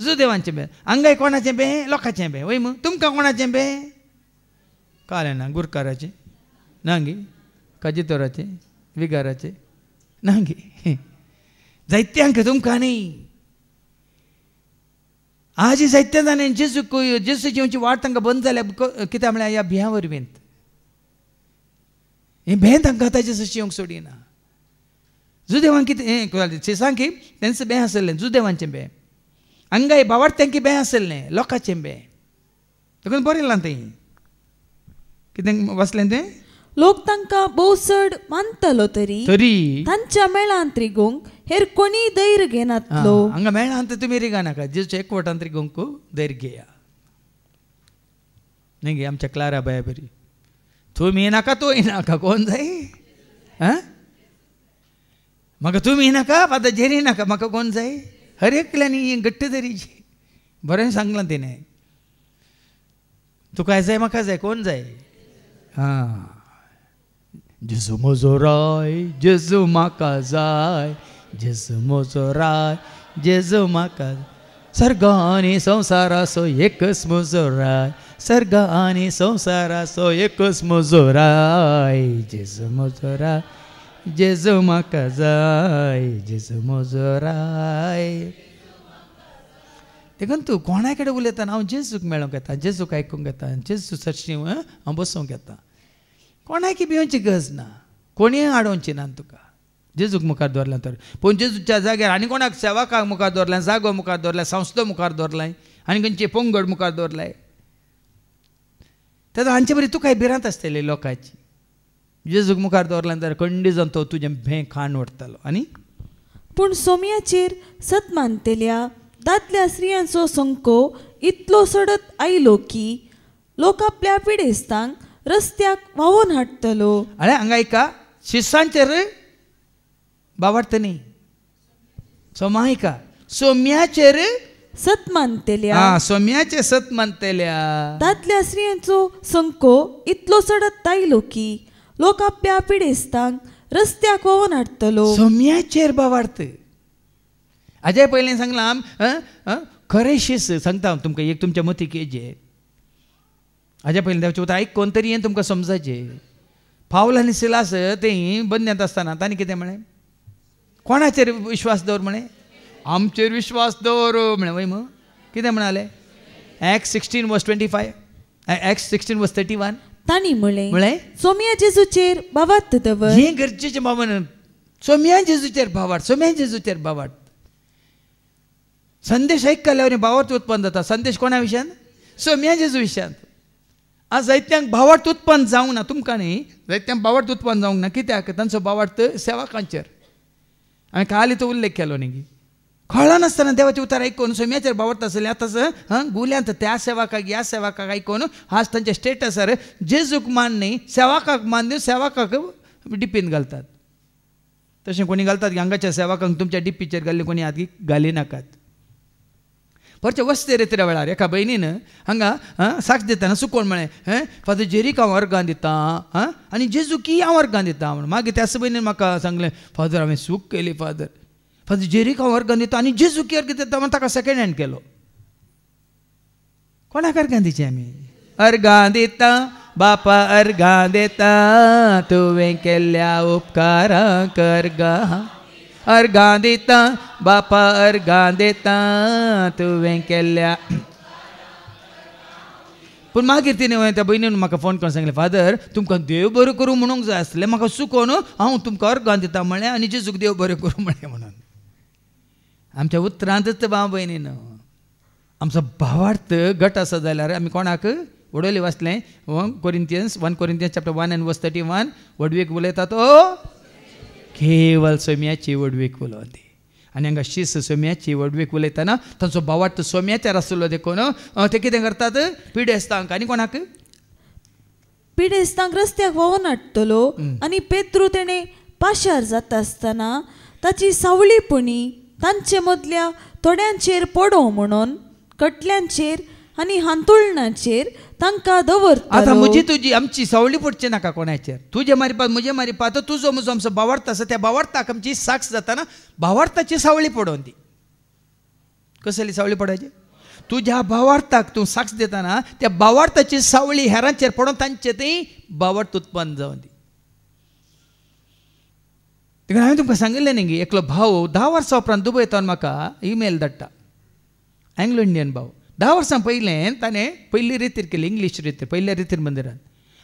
जुदेवांचें बें हांगाय कोणाचें बें लोकांचें बें वय मग तुमकां कोणाचें बें कळ्ळें ना गुरकाराचें नांगी काजीतोराचें विगाराचें नांगी जायत्यांक तुमकां न्ही आज जायत्या जाणांनी जेजूची येवची वाट तांकां बंद जाल्या कित्याक म्हळ्यार ह्या भियां वरवींत हें भें तांकां आतां जेजूची येवंक सोडिना जुदेवांक कितें हें शिसांक की तेंचें बें आसलें जुदेवांचें बें हांगाय भावार्थ्यांकी बें आसलें लोकांचें बें देखून बरें जालां तें कितें वाचलें तें लोक तांकां भोव चड मानतलो तरी तांच्या मेळांत रिगोंक हेर कोणी धैर्य घेनातलो हांगा मेळांत तुमी रिगा नाका जेजूच्या एकवटांत रिगोंक धैर्य घेया न्ही गे आमच्या क्लारा बाया बरी तुमी नाका तूंय नाका कोण जाय म्हाका तुमी नाका फादर जेरी नाका म्हाका कोण जाय हर एकल्यानी गट्ट धरीची बरें सांगलां तिणें तुका जाय म्हाका जाय कोण जाय जेजू म्हजो राय जेजू म्हाका जाय जेजू म्हजो राय जेजू म्हाका सर्ग आनी संवसाराचो एकच म्हजो राय सर्ग आनी संवसाराचो एकच म्हजो राय जेजू म्हजो राय जेजू म्हाका जाय जेजू म्हजो राय देखून तूं कोणा कडेन उलयतना हांव जेजूक मेळोंक येता जेजूक आयकूंक येता जेजू सरशी हांव बसोवंक येता कोणाकी भिवची गरज ना कोणीय आडोवची ना तुका जेजूक मुखार दवरला तर पूण जेजूच्या जाग्यार आनी कोणाक सेवकाक मुखार दवरला जागो मुखार दवरला संस्था मुखार दवरलाय आनी खंयचे पंगड मुखार दवरलाय तेन्ना हांचे बरी तुकाय भिरांत आसतली लोकांची जेजूक मुखार दवरला तर खंडी जावन तो तुजें भें खाण ओडटलो आनी पूण सोम्याचेर सत मानतेल्या दादल्या स्त्रियांचो संको इतलो सडत आयलो की लोक आपल्या पिडेस्तांक रस्त्याक व्हांवोन हाडटलो अरे हांगा एका शिसांचेर भावार्थ न्ही सोमायिका सोम्याचेर सत मानतेल्या सोम्याचे सत मानतेल्या दादल्या स्त्रियांचो संको इतलो सडत आयलो की लोक आपल्या पिडेस्तांक रस्त्याक व्हांवोन हाडटलो सोम्याचेर भावार्थ हाजे पयलीं सांगलां खरें शीस सांगता हांव तुमकां एक तुमच्या मतीक येजें हाजे पयलीं देवचें उतर आयकून तरी हें तुमकां समजाचें पावल आनी सिलास तें बंद्यांत आसतना तांणी कितें म्हळें कोणाचेर विश्वास दवर म्हणे आमचेर विश्वास दवर म्हणे वय मग कितें म्हणाले Acts 16:25 Acts 16:31 तांणी म्हळें सोम्या जेजूचेर भावार्थ दवर हें गरजेचें भावन सोम्या जेजूचेर भावार्थ सोम्या जेजूचेर भावार्थ संदेश आयकल्यार भावार्थ उत्पन्न जाता संदेश कोणा विशयान सोम्या जेजू विशयान आज जायत्यांक भावार्थ उत्पन्न जावंक ना तुमकां न्ही जायत्यांक भावार्थ उत्पन्न जावंक ना कित्याक तांचो भावार्थ सेवकांचेर हांवें काली तो उल्लेख केलो न्ही कळनासतना देवाचें उतर आयकून सोम्याचेर भावार्थ आसलें आतां गुल्यांत त्या सेवकाक ह्या सेवकाक आयकून आज तांच्या स्टेटसार जेजूक मान न्ही सेवकाक मान दिवन सेवकाक डिपीन घालतात तशें कोणी घालतात की हांगाच्या सेवाकांक तुमच्या डिप्पीचेर घाल्ले कोणी हात घाली नाकात. परचे वस्ते रेत्रे वेळार एका भयणीन हांगा साक्ष दिताना चुकोवन म्हळें फादर जेरीक हांव अर्गां दिता आनी जेजू की हांव अर्गां दिता म्हणून. मागीर त्याच भयणीन म्हाका सांगलें फादर हांवें चूक केली फादर जेरीक हांव अर्गां दिता आनी जेजू की अर्गां दिता म्हणून ताका सेकंड हँड केलो. कोणाक अर्गां दिवचें आमी? अर्गां दिता बापा अर्गां दिता तुवें केल्ल्या उपकाराक अर्गां दिता बापा अर्गां दिता तुवें केल्ल्या. पूण मागीर तिणें त्या भयणीन म्हाका फोन करून सांगलें फादर तुमकां देव बरें करूं म्हणूंक जाय आसलें म्हाका चुकोवन हांव तुमकां अर्गां दिता म्हणलें आनी जेजूक देव बरें करूं म्हणलें म्हणून. आमच्या उतरांतच भाव भयणीन आमचो भावार्थ गट आसा जाल्यार आमी कोणाक वडोली वाचलें 1 Corinthians chapter 1 and verse 31 वडवीक उलयता तो केवल सोम्याची वडवीक उलोवंदी. आनी हांगा शीस सोम्याची वडवीक उलयतना तांचो भावार्थ सोम्याचेर आसलो देखून ते कितें करतात पिडेस्तांक आनी कोणाक पिडेस्तांक रस्त्याक व्हांवून हाडटलो आनी पेद्रू तेणें पाशार जाता आसतना ताची सावळीपणी तांचे मदल्या थोड्यांचेर पडो म्हणून कटल्यांचेर आनी हांतुळणाचेर तांकां दवरतलो. आतां म्हजी तुजी आमची सावळी पडची नाका कोणाचेर. तुजे मारिपात म्हजे मारिपात तुजो म्हजो आमचो भावार्थ आसा त्या भावार्थाक आमची साक्ष जाताना भावार्थाची सावळी पडोवन दी. कसली सावळी पडायची? तुज्या भावार्थाक तूं साक्ष दिताना त्या भावार्थाची सावळी हेरांचेर पडोवन तांचे थंय भावार्थ उत्पन्न जावन दी. देखून हांवें तुमकां सांगिल्लें न्ही गे एकलो भाव 10 वर्सां उपरांत दुबयतान म्हाका ईमेल धाडटा. एंग्लो इंडियन भाव 10 वर्सां पयलें ताणें पयली रितीर केली इंग्लीश रितीर पयल्या रितीर मंदिरांत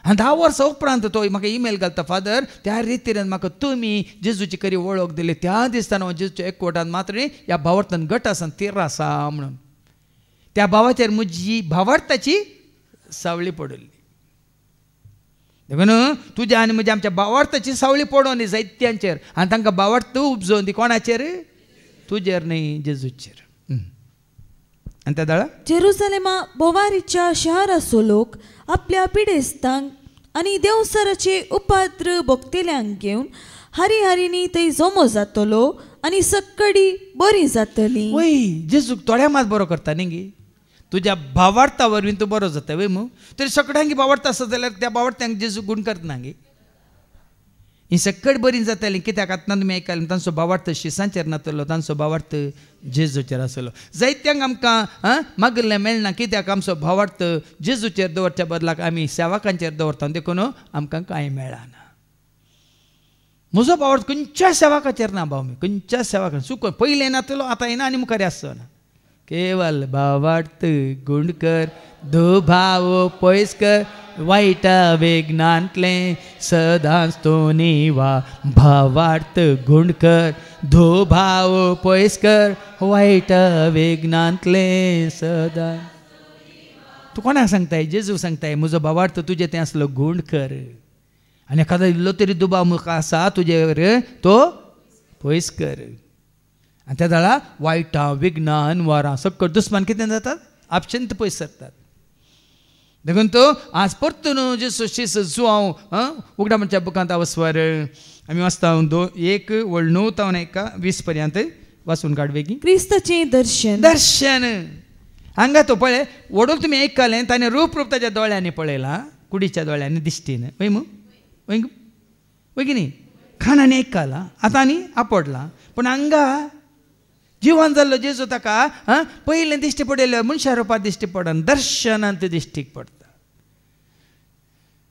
आनी 10 वर्सां उपरांत तो म्हाका ईमेल घालता फादर त्या रितीरान म्हाका तुमी जेजूची खरी वळख दिली त्या दिसताना हांव जेजूच्या एकवटान मात्र ह्या भावार्थान गट आसा तीर आसा म्हणून त्या भावाचेर म्हजी भावार्थाची सावळी पडली. देखून तुज्या आनी म्हज्या आमच्या भावार्थाची सावळी पडोवन दी जायत्यांचेर आनी तांकां भावार्थ उपजोवन दी. कोणाचेर? तुजेर न्ही जेजूचेर. आनी त्या दाळा जेरुसलेमा बोवारीच्या शहराचो लोक आपल्या पिडेस्तांक आनी देवसराचे उपाद्र भोगतेल्यांक घेवन हारी हारीनी थंय जमो जातलो आनी सक्कडी बरी जातली. वय जेजूक थोड्या मात बरो करता न्ही गे. तुज्या भावार्था वरवीं तूं बरो जाता वय मू. तरी सगळ्यांक भावार्थ आसा जाल्यार त्या भावार्थांक जेजू गुण करतना गे. ही सक्कड बरी जाताली कित्याक आतां तुमी आयकलें तांचो भावार्थ शिसांचेर नातलो तांचो भावार्थ जेजूचेर आसलो. जायत्यांक आमकां मागिल्लें मेळना कित्याक आमचो भावार्थ जेजूचेर दवरच्या बदलाक आमी सेवकांचेर दवरता देखून आमकां कांय मेळना. म्हजो भावार्थ खंयच्या सेवकाचेर ना भाव मी खंयच्या सेवकान चुकोवन पयलें नातलो आतां येना आनी मुखार आसना. केवल भावार्थ गुण कर दो भाव पयस कर वायटा वेगनांतलें सदांच तो निवा भावार्थ गुण कर धो भाव पयस कर वायटा वेगनांतलें सदां. तूं कोणाक सांगताय? जेजू सांगताय म्हजो भावार्थ तुजें तें आसलो गुण कर आनी एखादो इल्लो तरी दुबाव मुखार आसा तुजेर तो पयस कर. आनी त्या दाळा वायटा विघ्नान वारां सकट दुस्मान कितें जातात? आपशेंत पयस सरतात. देखून तो आज परतून जेसू शीस जो हांव उगडा म्हणच्या बुकांत वस्वर आमी वाचता 1:9-20 पर्यंत वाचून काड बेगीन. क्रिस्ताचें दर्शन दर्शन हांगा तो पळय वडोल तुमी आयकलें ताणें रूप ताच्या दोळ्यांनी पळयलां कुडीच्या दोळ्यांनी दिश्टीन वय मू वय वय की न्ही. खाणांनी आयकलां आतां आनी आपडलां पूण हांगा जिवन जाल्लो जेजू ताका पयलें दिश्टी पडयलो मनशा रुपांत दिश्टी पडना दर्शनांत दिश्टीक पडटा.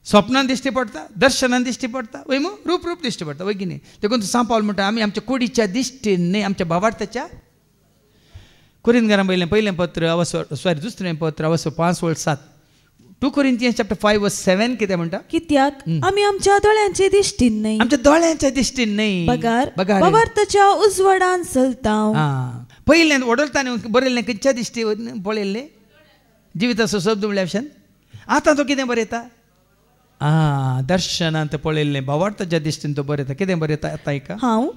स्वप्नान दिश्टी पडटा दर्शनान दिश्टी पडटा वय मू रूप दिश्टी पडटा वय की न्ही. देखून सांग पावल म्हणटा आमी आमच्या कुडीच्या दिश्टीन न्ही आमच्या भावार्थाच्या कोरिंथीकारांक पयलें पत्र दुसरें पत्र 5:7 2 Corinthians chapter 5:7 कितें म्हणटा? कित्याक आमी आमच्या दोळ्यांचे दिश्टीन न्ही आमच्या दोळ्यांच्या दिश्टीन न्ही भावार्थाच्या उजवाडान चलतांव. पयलें वडोलतांनी बरयल्लें खंयच्या दिश्टी पळयल्लें जिविताचो शब्द म्हणल्यार आतां तो कितें बरयता? दर्शनांत पळयल्लें भावार्थाच्या दिश्टीन तो बरयता. कितें बरयता आतां आयका. हांव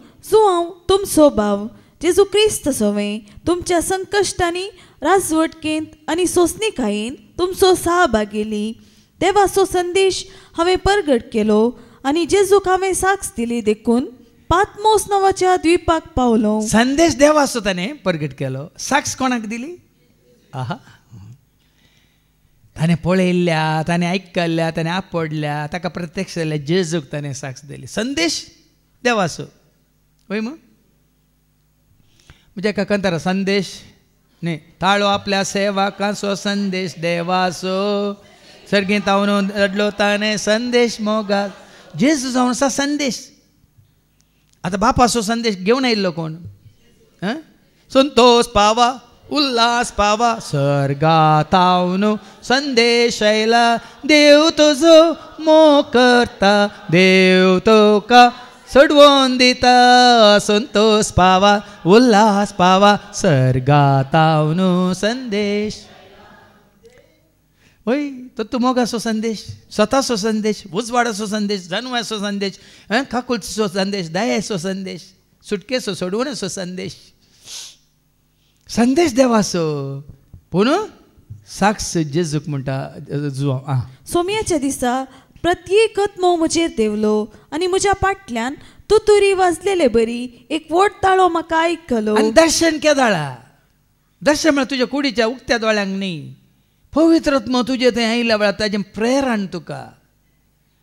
तुमचो भाव जेजू क्रिस्त सोवें तुमच्या संकश्टांनी राजवटकेंत आनी सोंसणीकायेन तुमचो सहभागिली देवाचो संदेश हांवें परगट केलो आनी जेजूक हांवें साक्ष दिली देखून पातमोस नावाच्या द्वीपाक पावलो. संदेश देवाचो ताणें प्रगट केलो. साक्ष कोणाक दिली? आहा, ताणें पळयल्ल्या, ताणें आयकल्ल्या, ताणें आपडल्या, ताका प्रत्यक्ष जाल्ल्या जेजूक ताणें साक्ष दिली. संदेश देवाचो. वय मग म्हणजे एका कंतारा संदेश न्ही, ताळो आपल्या सेवाकाचो संदेश देवाचो, सर्गीत तावन रडलो ताणें संदेश मोगा. जेजू जावन आसा संदेश. आतां बापाचो संदेश घेवन आयिल्लो कोण? संतोष पावा, उल्हास पावा, सर्गात तावन संदेश आयला, देव तुजो मोग करता, देव तुका सोडवून दिता. संतोष पावा, उल्हास पावा, सर्गात तावन संदेश. होय, तो तू मोगाचो संदेश, स्वताचो संदेश, उजवाडाचो संदेश, जन्माचो संदेश, काकुलचो संदेश, दयाचो संदेश, सुटकेचो सोडवण्याचो संदेश. संदेश देवाचो. पूण साक्ष जेजूक म्हणटा जुवा. सोमयाच्या दिसा प्रत्येक आत्मो म्हजेर देवलो आनी म्हज्या फाटल्यान तुतुरी वाजलेले बरी एक व्हड ताळो म्हाका आयकलो. आनी दर्शन केदाळा. दर्शन म्हळ्यार तुज्या कुडीच्या उक्त्या दोळ्यांक न्ही, पवित्र आत्मो तुजे थंय आयिल्ल्या वेळार ताजें प्रेरण तुका.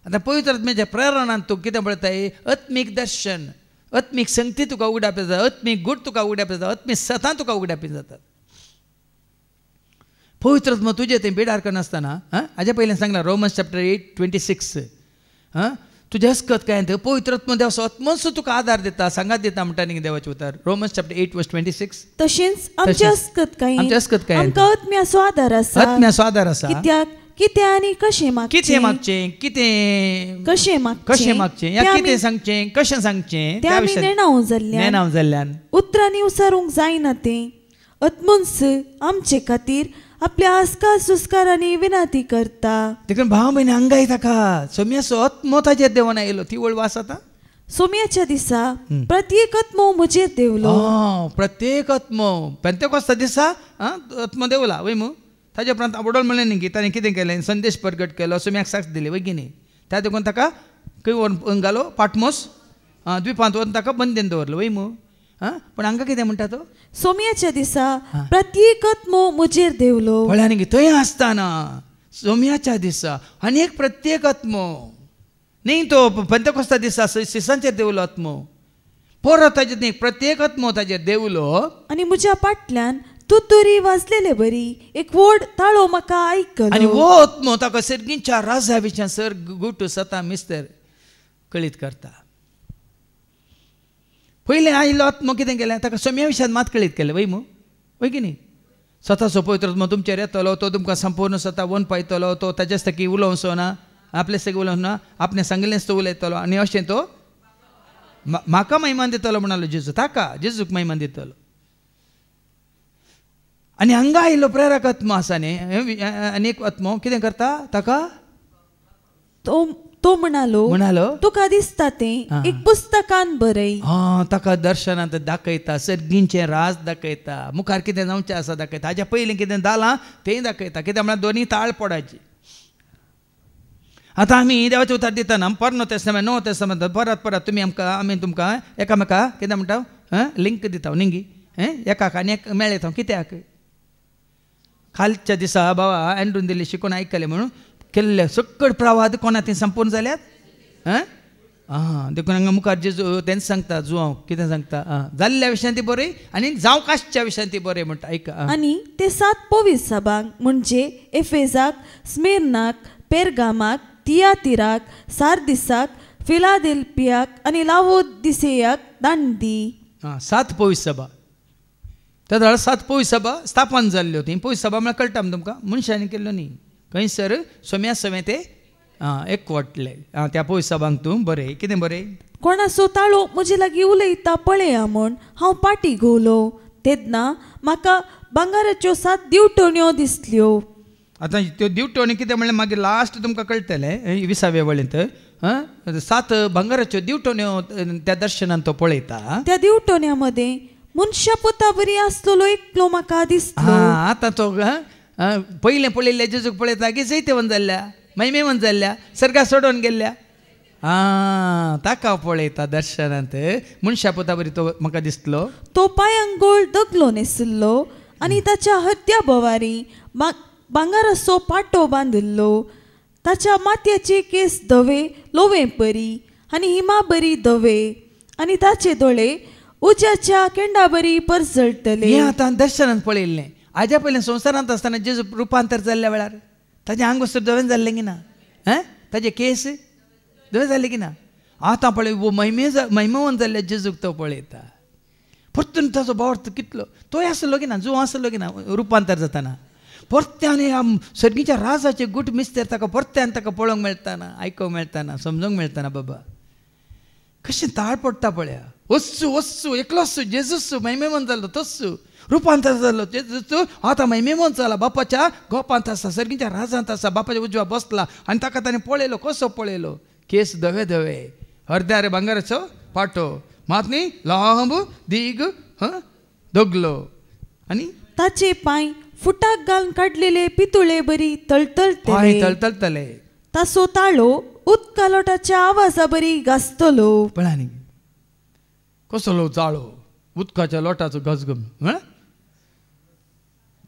आतां पवित्र आत्म्याच्या प्रेरणान तूं कितें पळयताय? आत्मीक दर्शन, आत्मीक संगती तुका उगड्याप जाता, आत्मीक गूट तुका उगड्याप जाता, आत्मीक सतां तुका उगड्याप जातात. पवित्र आत्मो तुजे थंय बिडार करनासतना हाजे पयलीं सांगलां रोमन्स चॅप्टर 8:26 तुजें हस्कत काय ते पवित्र आत्मो देवाचो आत्मोच तुका आदार दिता, सांगात दिता म्हणटा न्ही देवाचें उतर. Romans chapter 8:26. तशेंच आमच्या हस्कत काय आमकां आत्म्याचो आदार आसा. आत्म्याचो आदार आसा. कित्याक कितें आनी कशें मागचें, कितें मागचें, कितें कशें मागचें, या कितें सांगचें, कशें सांगचें, त्या आमी नेणाव जाल्ल्यान उतरांनी उसारूंक जायना. तें आत्मोच आमचे खातीर आपल्या आस्कार सुस्कारांनी विनंती करता. देखून भाव भयणी हांगाय ताका सोम्याचो आत्मो ताजेर देंवन आयलो. ती वळ वास आतां. सोमयाच्या दिसा प्रत्येक आत्मो म्हजेर देवलो. प्रत्येक आत्मो पेंतेकोस्ता दिसा आत्मो देवला. वय मू ताजे उपरांत आवडोल म्हणलें न्ही की ताणें कितें केलें? संदेश प्रगट केलो, सोम्याक साक्ष दिली. वय की न्ही? त्या देखून ताका खंय व्हरून घालो? पाटमोस द्विपांत व्हरून ताका बंदेन दवरलो. वय मू पण हांगा कितें म्हणटा तो? सोमयाच्या दिसा प्रत्येक आत्मो म्हजेर देवलो. पळय न्ही थंय आसतना सोमयाच्या दिसा आनी एक प्रत्येक आत्मो न्ही तो पेंतेकोस्ता दिसा सिसांचेर देवलो आत्मो. परत ताजेर न्ही प्रत्येक आत्मो ताजेर देवलो. आनी म्हज्या फाटल्यान तुतुरी वाजलेले बरी एक व्हड ताळो म्हाका आयकलो. आनी वो आत्मो ताका सर्गीच्या राजा विशयां सर्ग गुट सता मिस्तर कळीत करता. पयलें आयिल्लो आत्मो कितें केलें? ताका सोम्या विशयान मात कळीत केलें. वय मू वय की न्ही? स्वताचो पवित्र आत्मो तुमचेर येतलो, तो तुमकां संपूर्ण स्वता वन पायतलो, तो ताचे सकी उलोवचो ना, आपले सगळें उलोवचो ना, आपणें सांगलेंच तो उलयतलो आनी अशें तो म्हाका महिमान दितलो म्हणालो जेजू. ताका जेजूक महिमान दितलो. आनी हांगा आयिल्लो प्रेरक आत्मो आसा न्ही, आनी एक आत्मो कितें करता? ताका तो म्हणालो तुका दिसता तें एक पुस्तकान बरय. ताका दर्शनांत दाखयता, सर्गींचें राज दाखयता, मुखार कितें जावचें आसा दाखयता, हाज्या पयलीं कितें जालां तें दाखयता. कित्याक म्हळ्यार दोनी ताळ पडायची. आतां आमी देवाचें उतर दितना पोरनो तेस्तामेंट नवो तेस्तामेंट परत तुमी आमी तुमकां एकामेकाक कितें म्हणटा? लिंक दिता न्ही एकाक आनी एक मेळयता. कित्याक? कालच्या दिसा बाबा एंड्रून दिल्ली शिकून आयकलें म्हणून केल्ले सकट प्रवाद कोणा ती संपूर्ण जाल्यात. देखून हांगा मुखार जेजू तेंच सांगता जुवांव कितें सांगता? जाल्ल्या विशयान ती बरय आनी जावकाशच्या विशयान ती बरय म्हणटा. ऐका. आनी ते 7 पवित्र सभांक म्हणजे एफेसाक, स्मिर्नाक, पेरगामाक, तियातिराक, सार्दिसाक, फिलाडेल्फियाक आनी लावोदिसेयाक धाडदी. 7 पवित्र सभा. त्या वेळार 7 पवित्र सभा स्थापन जाल्ल्यो. ती पवित्र सभा म्हळ्यार कळटा तुमकां मनशांनी केल्लो न्ही. खंयसर सोम्या सवें ते एकवटले. त्या पवित्र सभांक तूं बरय. कितें बरय? कोणाचो ताळो म्हजे लागीं उलयता पळया म्हूण हांव पाटी घोवलो. तेन्ना म्हाका भांगाराच्यो 7 दिवटण्यो दिसल्यो. आतां त्यो दिवटणी कितें म्हणल्यार मागीर लास्ट तुमकां कळटलें 20व्या वळेंत. 7 भांगाराच्यो दिवटण्यो त्या दर्शनान तो पळयता. त्या दिवटण्या मदें मनशा पोता बरी आसलेलो एकलो म्हाका दिसलो. आतां तो पयलें पळयल्ल्या जेजूक पळयता की जैतेवन जाल्ल्या, महिमेवन जाल्ल्या, सर्गा सोडून गेल्ल्या. ताका पळयता दर्शनांत मनशा पोता बरी तो म्हाका दिसलो. तो पांयांगोळ दगलो न्हेसिल्लो आनी ताच्या हत्या बोवारी भांगाराचो पाटो बांदिल्लो. ताच्या माथ्याचे केस धवे लोवे परी आनी हिमा बरी धवे आनी ताचे दोळे उज्याच्या केंडा बरी परजळटले. हें आतां दर्शनांत पळयल्लें. हाज्या पयलीं संवसारांत आसतना जेजू रुपांतर जाल्ल्या वेळार ताजें आंग वस्त्र धवें जाल्लें की ना? ताजे केस धवे जाल्ले की ना? आतां पळय वो महिमेवन जाल्ल्या जेजूक तो पळयता. परतून ताचो भावार्थ कितलो तोय आसलो की ना? जो आसलो की ना रुपांतर जाताना? परत्यान सर्गीच्या राजाचे गुट मिस्तेर ताका परत्यान ताका पळोवंक मेळटाना, आयकोवंक मेळटाना, समजूंक मेळटाना. बाबा कशें ताळ पडटा पळया. वस्सू एकलोच जेजूस महिमेवन जाल्लो तस्सू रुपांतर जाल्लो जेजूस आतां महिमेवन जाला. बापाच्या गोपांत आसा, सर्गीच्या राजांत आसा, बापाच्या उजव्या बसला आनी ताका ताणें पळयलो. कसो पळयलो? केस धवे धवे, अर्द्यार भांगाराचो पाटो, माथनी लांब दीग दोगलो आनी ताचे पांय फुटाक घालून काडलेले पितुळे बरी तळतळतले. ताचो ताळो उदका लोटाच्या आवाजा बरी घासतलो. पळय कसलो जाळो उदकाच्या लोटाचो घसघम.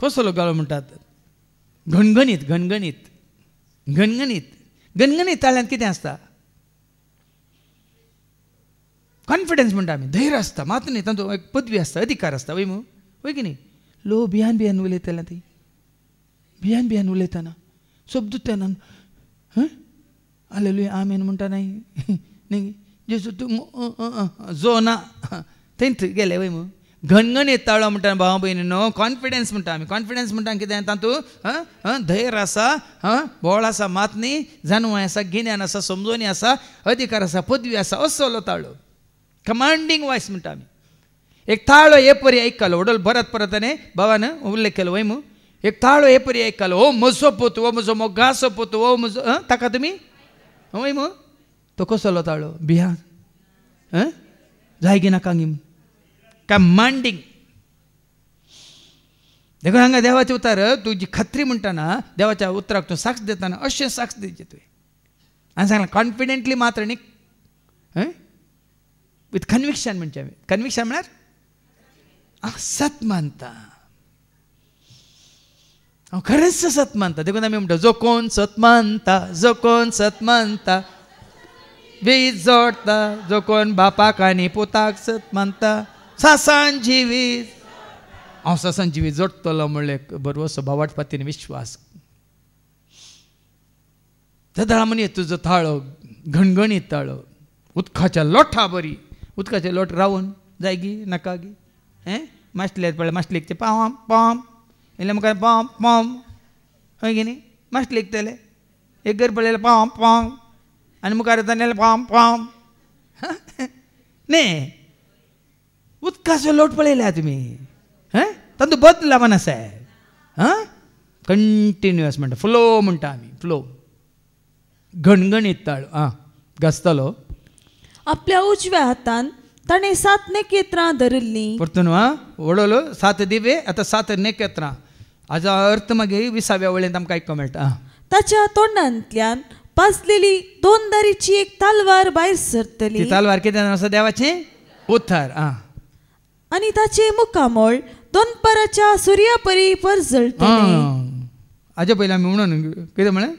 कसलो गाळो म्हणटात? घणघणीत घणघणीत घणघणीत घणघणीत ताळ्यांत कितें आसता? कॉन्फिडन्स म्हणटा आमी, धैर्य आसता. मात न्ही तांचो एक पदवी आसता, अधिकार आसता. वय मू वय की न्ही? लो भियान उलयताले ती भियान उलयतना शब्द हालेलुया आमेन म्हणटा न्ही जेजू तूं जो ना थंय गेले. वय मू घणघणीत ताळो म्हणटा भाव भयणीनो. कॉन्फिडन्स म्हणटा आमी. कॉन्फिडन्स म्हणटा कितें? तातूंत धैर्य आसा, बोळ आसा, मात न्ही जानवाय आसा, गिन्यान आसा, समजोनी आसा, अधिकार आसा, पदवी आसा. असलो ताळो कमांडींग वॉयस म्हणटा आमी. एक ताळो हे परी आयकलो. वडोल परत ताणें बाबान उल्लेख केलो. वय मू एक ताळो हे परी आयकलो. ओ म्हजो पोतू, ओ म्हजो मोगाचो पोतू, ओ म्हजो ताका तुमी वय मू. तो कसलो ताळो? भियान जायगी नाका गी कमांडींग. देखून हांगा देवाचें उतर तुजी खात्री म्हणटाना देवाच्या उतराक तूं साक्ष दिताना अशें साक्ष दिवचें तुवें. हांवें सांगलां कॉन्फिडेंटली मात्र न्ही, विथ कन्विक्शन म्हणचें आमी. कन्विक्शन म्हळ्यार सत मानता. हांव खरेंच सत मानता. देखून आमी म्हणटा जो कोण सत मानता वीज जोडटा, जो कोण बापाक आनी पुताक सत मानता सासान जिवीत. हांव सासान जिवीत जोडटलो म्हणलें बरो स्वभावाट पातीन विश्वास. सदां म्हणे तुजो ताळो घणघणीत ताळो उदकाच्या लोटा बरी. उदकाचे लोट रावून जायगी नाका गी माश्टले पळय माश्टलेक पाम पाम इल्ले मुखार पाम पाम हय गे न्ही. माश्टलेक तेले एक घर पळयलें पाम पाम आनी मुखार येता पाम पाम न्ही. उदकाचो लोट पळयल्या तुमी तातूंत बदला मन आसा. कंटिन्युअस म्हणटा फ्लो म्हणटा आमी. फ्लो घणघणीत ताळो घासतलो. आपल्या उजव्या हातान ताणें 7 नखेत्रां धरिल्लीं. परतून वडोलो 7 दिवे आतां 7 नखेत्रां. हाजो अर्थ मागीर 20व्या वळेंत आमकां आयकूंक मेळटा. ताच्या तोंडांतल्यान पासलेली 2 दारीची एक तालवार भायर सरतली. ती तालवार कितें आसा? देवाचें उतर. आनी ताचे मुखामोळ 2 पराच्या सुर्या परी परजळटले. हाजे पयलीं आमी म्हणून कितें म्हळें?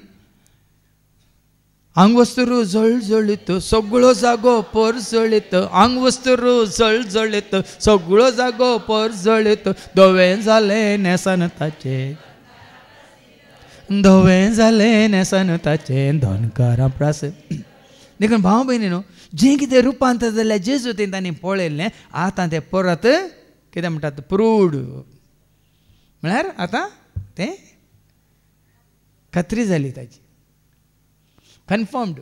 आंगवस्तरू जळजळीत सगळो जागो परजळीत. आंगवस्तरू जळजळीत सगळो जागो परजळीत. धवें जालें नेसान ताचे, धवें जालें नेसान ताचे धनकारां प्रास. देखून भाव भयणीनो जें कितें रुपांतर जाल्यार जेजू तें तांणी पळयल्लें आतां तें परत कितें म्हणटात प्रूड म्हळ्यार आतां तें खात्री जाली ताची. कन्फर्म्ड.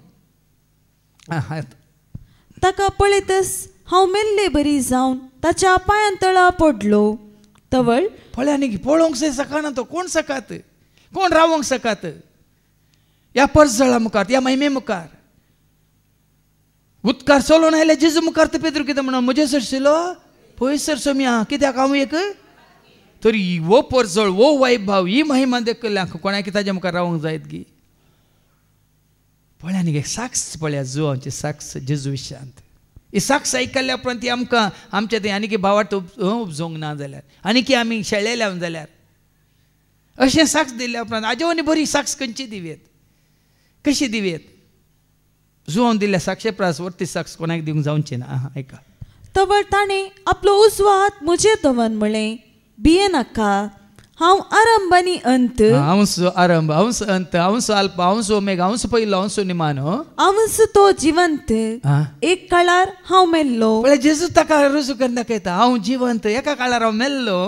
ताका पळयतच हांव मेल्ले बरी जावन ताच्या पांयां तळा पडलो. तवळ पळय आनी पळोवंक सकाना तो कोण सकात, कोण रावोंक सकात ह्या परजळा मुखार, ह्या महिमे मुखार. उदकार चलोवन आयले जेजू मुखार. तर पेद्रू कितें म्हणून म्हजे सरशिलो पयस सरसो मी कित्याक हांव एक तरी वो परजळ वो वैभव ही महिमा देखल्याक कोणाक ताच्या मुखार रावंक जायत गी. पळया न्ही साक्स पळया जुवांची साक्स जेजू विशयांत ही साक्स आयकल्ल्या उपरांत ती आमकां आमच्या थंय आनी की भावार्थ उपजोवंक ना जाल्यार आनी की आमी शेळेल्या जाल्यार अशें साक्स दिल्ल्या उपरांत आजोनी बरी साक्स खंयची दिवेत कशी दिवेत जुवान दिल्ल्या साक्षे प्रास वर्ती साक्स कोणाक दिवंक जावची ना ऐका तवळ ताणें आपलो उजवो हात म्हजे दवन म्हळें भिये नाका हांव आरंभ आनी अंत हांवच आरंभ हांवच अंत हांवच अल्प हांवच ओमेगा हांवच पयलो हांवच निमानो हांवच तो जिवंत एक काळार हांव मेल्लो पळय जेजू ताका रुजू करून दाखयता हांव जिवंत एका काळार हांव मेल्लो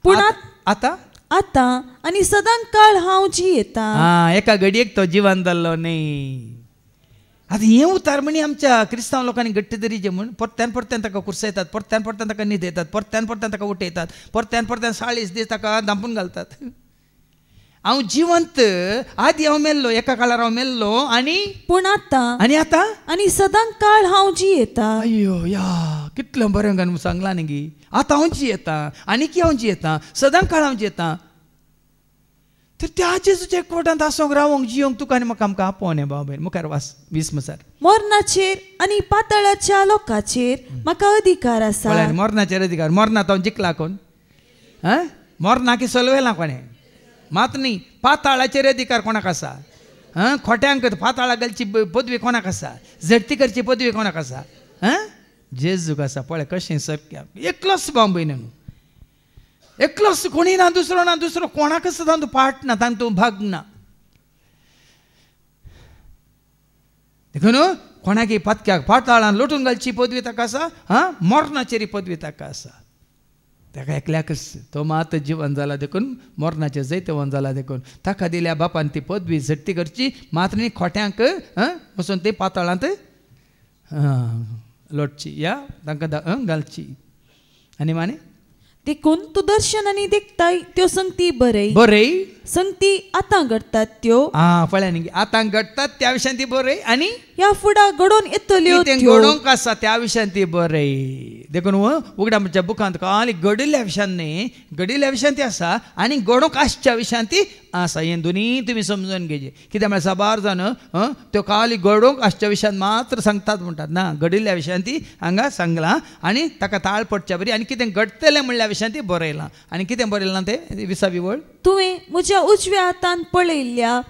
पूण आतां आनी सदां काळ हांव जियेता एका घडयेक तो जिवंत जाल्लो न्ही आतां हें उतार म्हणी आमच्या क्रिस्तांव लोकांनी गट्टेदरीचें म्हूण परत्यान परत्यान ताका कुर्सयतात परत्यान परत्यान ताका न्हिदयतात परत्यान परत्यान ताका उठयतात परत्यान परत्यान 40 दीस ताका धांपून घालतात हांव जिवंत आदी हांव मेल्लो एका काळार हांव मेल्लो आनी पूण आतां आनी सदां काळ हांव जियेता अय्यो या कितलें बरें गान सांगलां न्ही गी आतां हांव जियेता आनी की हांव जियेता सदां काळ हांव जियेता तर त्या जेजूच्या एकवटांत आसोंक रावोंक जियोंक तुका आनी म्हाका आमकां आपोवन हें बाबा मुखार वास 20 मसार मरणाचेर आनी पाताळाच्या लोकांचेर म्हाका अधिकार आसा मरणाचेर अधिकार मरणांत हांव जिखला कोण मरणा की सोलवेला कोणें मात न्ही पाताळाचेर अधिकार कोणाक आसा खोट्यांक पाताळा घालची पदवी कोणाक आसा झडती करची पदवी कोणाक आसा जेजूक आसा पळय कशें सरक्या एकलोच बांबय न्हू एकलोच कोणी ना दुसरो कोणाक सुद्दां तूं पार्ट ना तांकां तूं भाग ना देखून कोणाकी पातक्याक पाताळान लोटून घालची पदवी ताका आसा मरणाचेरी पदवी ताका आसा ताका एकल्याकच तो मात जिवन जाला देखून मरणाचें जैतवन जाला देखून ताका दिल्या बापान ती पदवी झट्टी करची मात न्ही खोट्यांक वचून ती पाताळांत लोटची या तांकां घालची आनी माने देखून तूं दर्शनांनी देखताय त्यो संगती बरय संगती आतां घडटात त्यो पळय न्ही आतां घडटात त्या विशयान ती बरय आनी ह्या फुडां घडोवन येतल्यो घडोवंक आसा त्या विशयान ती बरय देखून उगडाच्या बुकांत खाली घडिल्ल्या विशयान न्ही घडिल्ल्या विशयान ती आसा आनी घडोवंक आसच्या विशयान ती आसा हें दोनी तुमी समजून घेवचे कित्याक म्हळ्यार साबार जाण त्यो खाली घडोवंक आसच्या विशयान मात्र सांगतात म्हणटात ना घडिल्ल्या विशयान ती हांगा सांगलां आनी ताका ताळ पडच्या बरी आनी कितें घडटलें म्हणल्या विशयान ती बरयलां आनी कितें बरयलां तें 20वी वळ तुवें म्हज्या उजव्या हातान पळयल्ल्या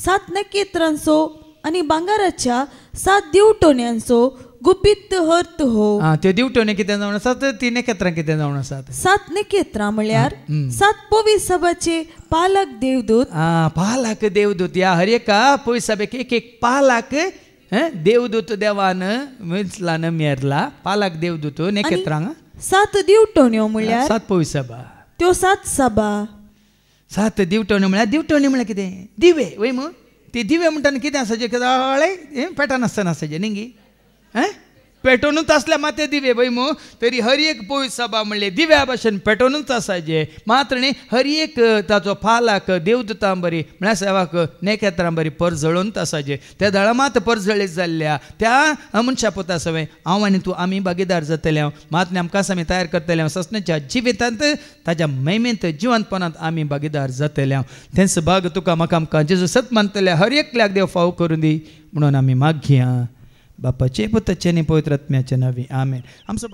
7 नखेत्रांचो आनी भांगाराच्या 7 दिवटोण्यांचो गुपित अर्थ हो त्यो दिवटोणे कितें जावन आसात ती नखेत्रां कितें जावन आसात 7 नखेत्रां म्हळ्यार 7 पवित्र सभाचे पालक देवदूत या हर एका पवित्र सभेक एक पालक देवदूत देवान मिसलान मेरला पालक देवदूत नखेत्रांक 7 दिवटोण्यो म्हळ्यार 7 पवित्र सभा त्यो 7 सभा 7 दिवटोण्यो म्हळ्यार कितें दिवे वय मग ते दिवे म्हणटाना कितें आसाचे हळय पेटान आसतना आसाचे न्ही पेटोवनूच असल्या माते दिवे वय मग तरी हर एक पवित्र सभा म्हणले दिव्या भाशेन पेटोवनूच आसाचे मात्र न्ही हर एक ताचो पालाक देवदूतां बरी म्हळ्यार सेवाक नखेत्रां बरी परजळूनच आसाचे त्या दळा मात परजळीत जाल्ल्या त्या मनशा पुता सवय हांव आनी तूं आमी भागीदार जातले मात आमकां आमी तयार करतले ससण्याच्या जिवितांत ताच्या मैमेंत जिवंतपणांत आमी भागीदार जातले तेंच भाग तुका म्हाका आमकां जेजू सत मानतले हर एकल्याक देव फाव करून दी म्हणून आमी मागया बापाचे पुताचे आनी पवित्र आत्म्याचे नांवी आमेन आमचो